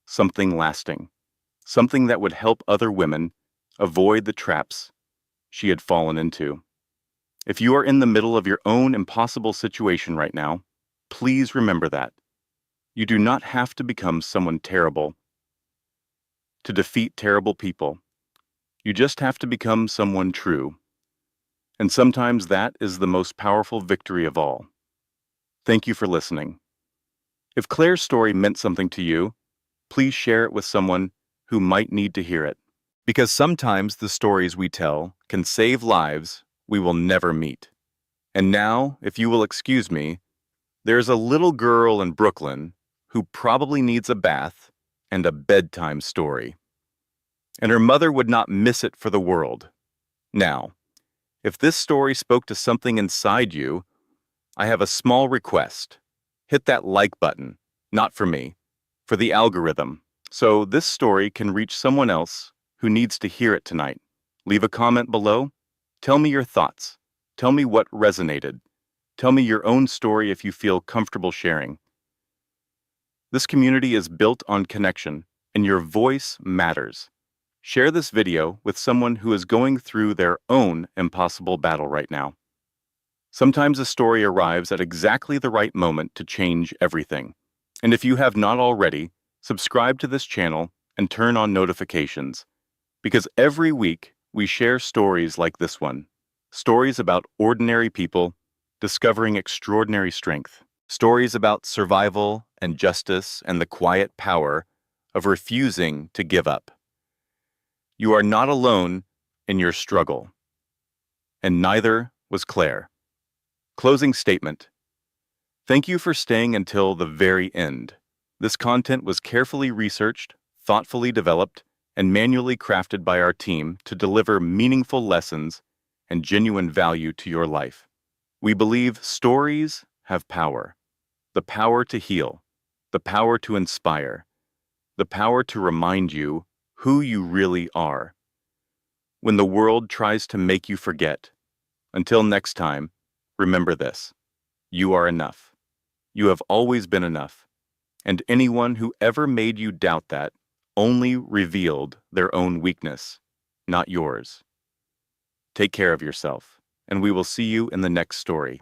something lasting, something that would help other women avoid the traps she had fallen into. If you are in the middle of your own impossible situation right now, please remember that. You do not have to become someone terrible to defeat terrible people. You just have to become someone true. And sometimes that is the most powerful victory of all. Thank you for listening. If Claire's story meant something to you, please share it with someone who might need to hear it. Because sometimes the stories we tell can save lives we will never meet. And now, if you will excuse me, there's a little girl in Brooklyn who probably needs a bath and a bedtime story. And her mother would not miss it for the world. Now, if this story spoke to something inside you, I have a small request. Hit that like button, not for me, for the algorithm, so this story can reach someone else who needs to hear it tonight. Leave a comment below. Tell me your thoughts. Tell me what resonated. Tell me your own story if you feel comfortable sharing. This community is built on connection, and your voice matters. Share this video with someone who is going through their own impossible battle right now. Sometimes a story arrives at exactly the right moment to change everything. And if you have not already, subscribe to this channel and turn on notifications. Because every week we share stories like this one. Stories about ordinary people discovering extraordinary strength. Stories about survival and justice and the quiet power of refusing to give up. You are not alone in your struggle. And neither was Claire. Closing statement. Thank you for staying until the very end. This content was carefully researched, thoughtfully developed, and manually crafted by our team to deliver meaningful lessons and genuine value to your life. We believe stories have power. The power to heal, the power to inspire, the power to remind you who you really are. When the world tries to make you forget, until next time, remember this. You are enough. You have always been enough. And anyone who ever made you doubt that only revealed their own weakness, not yours. Take care of yourself, and we will see you in the next story.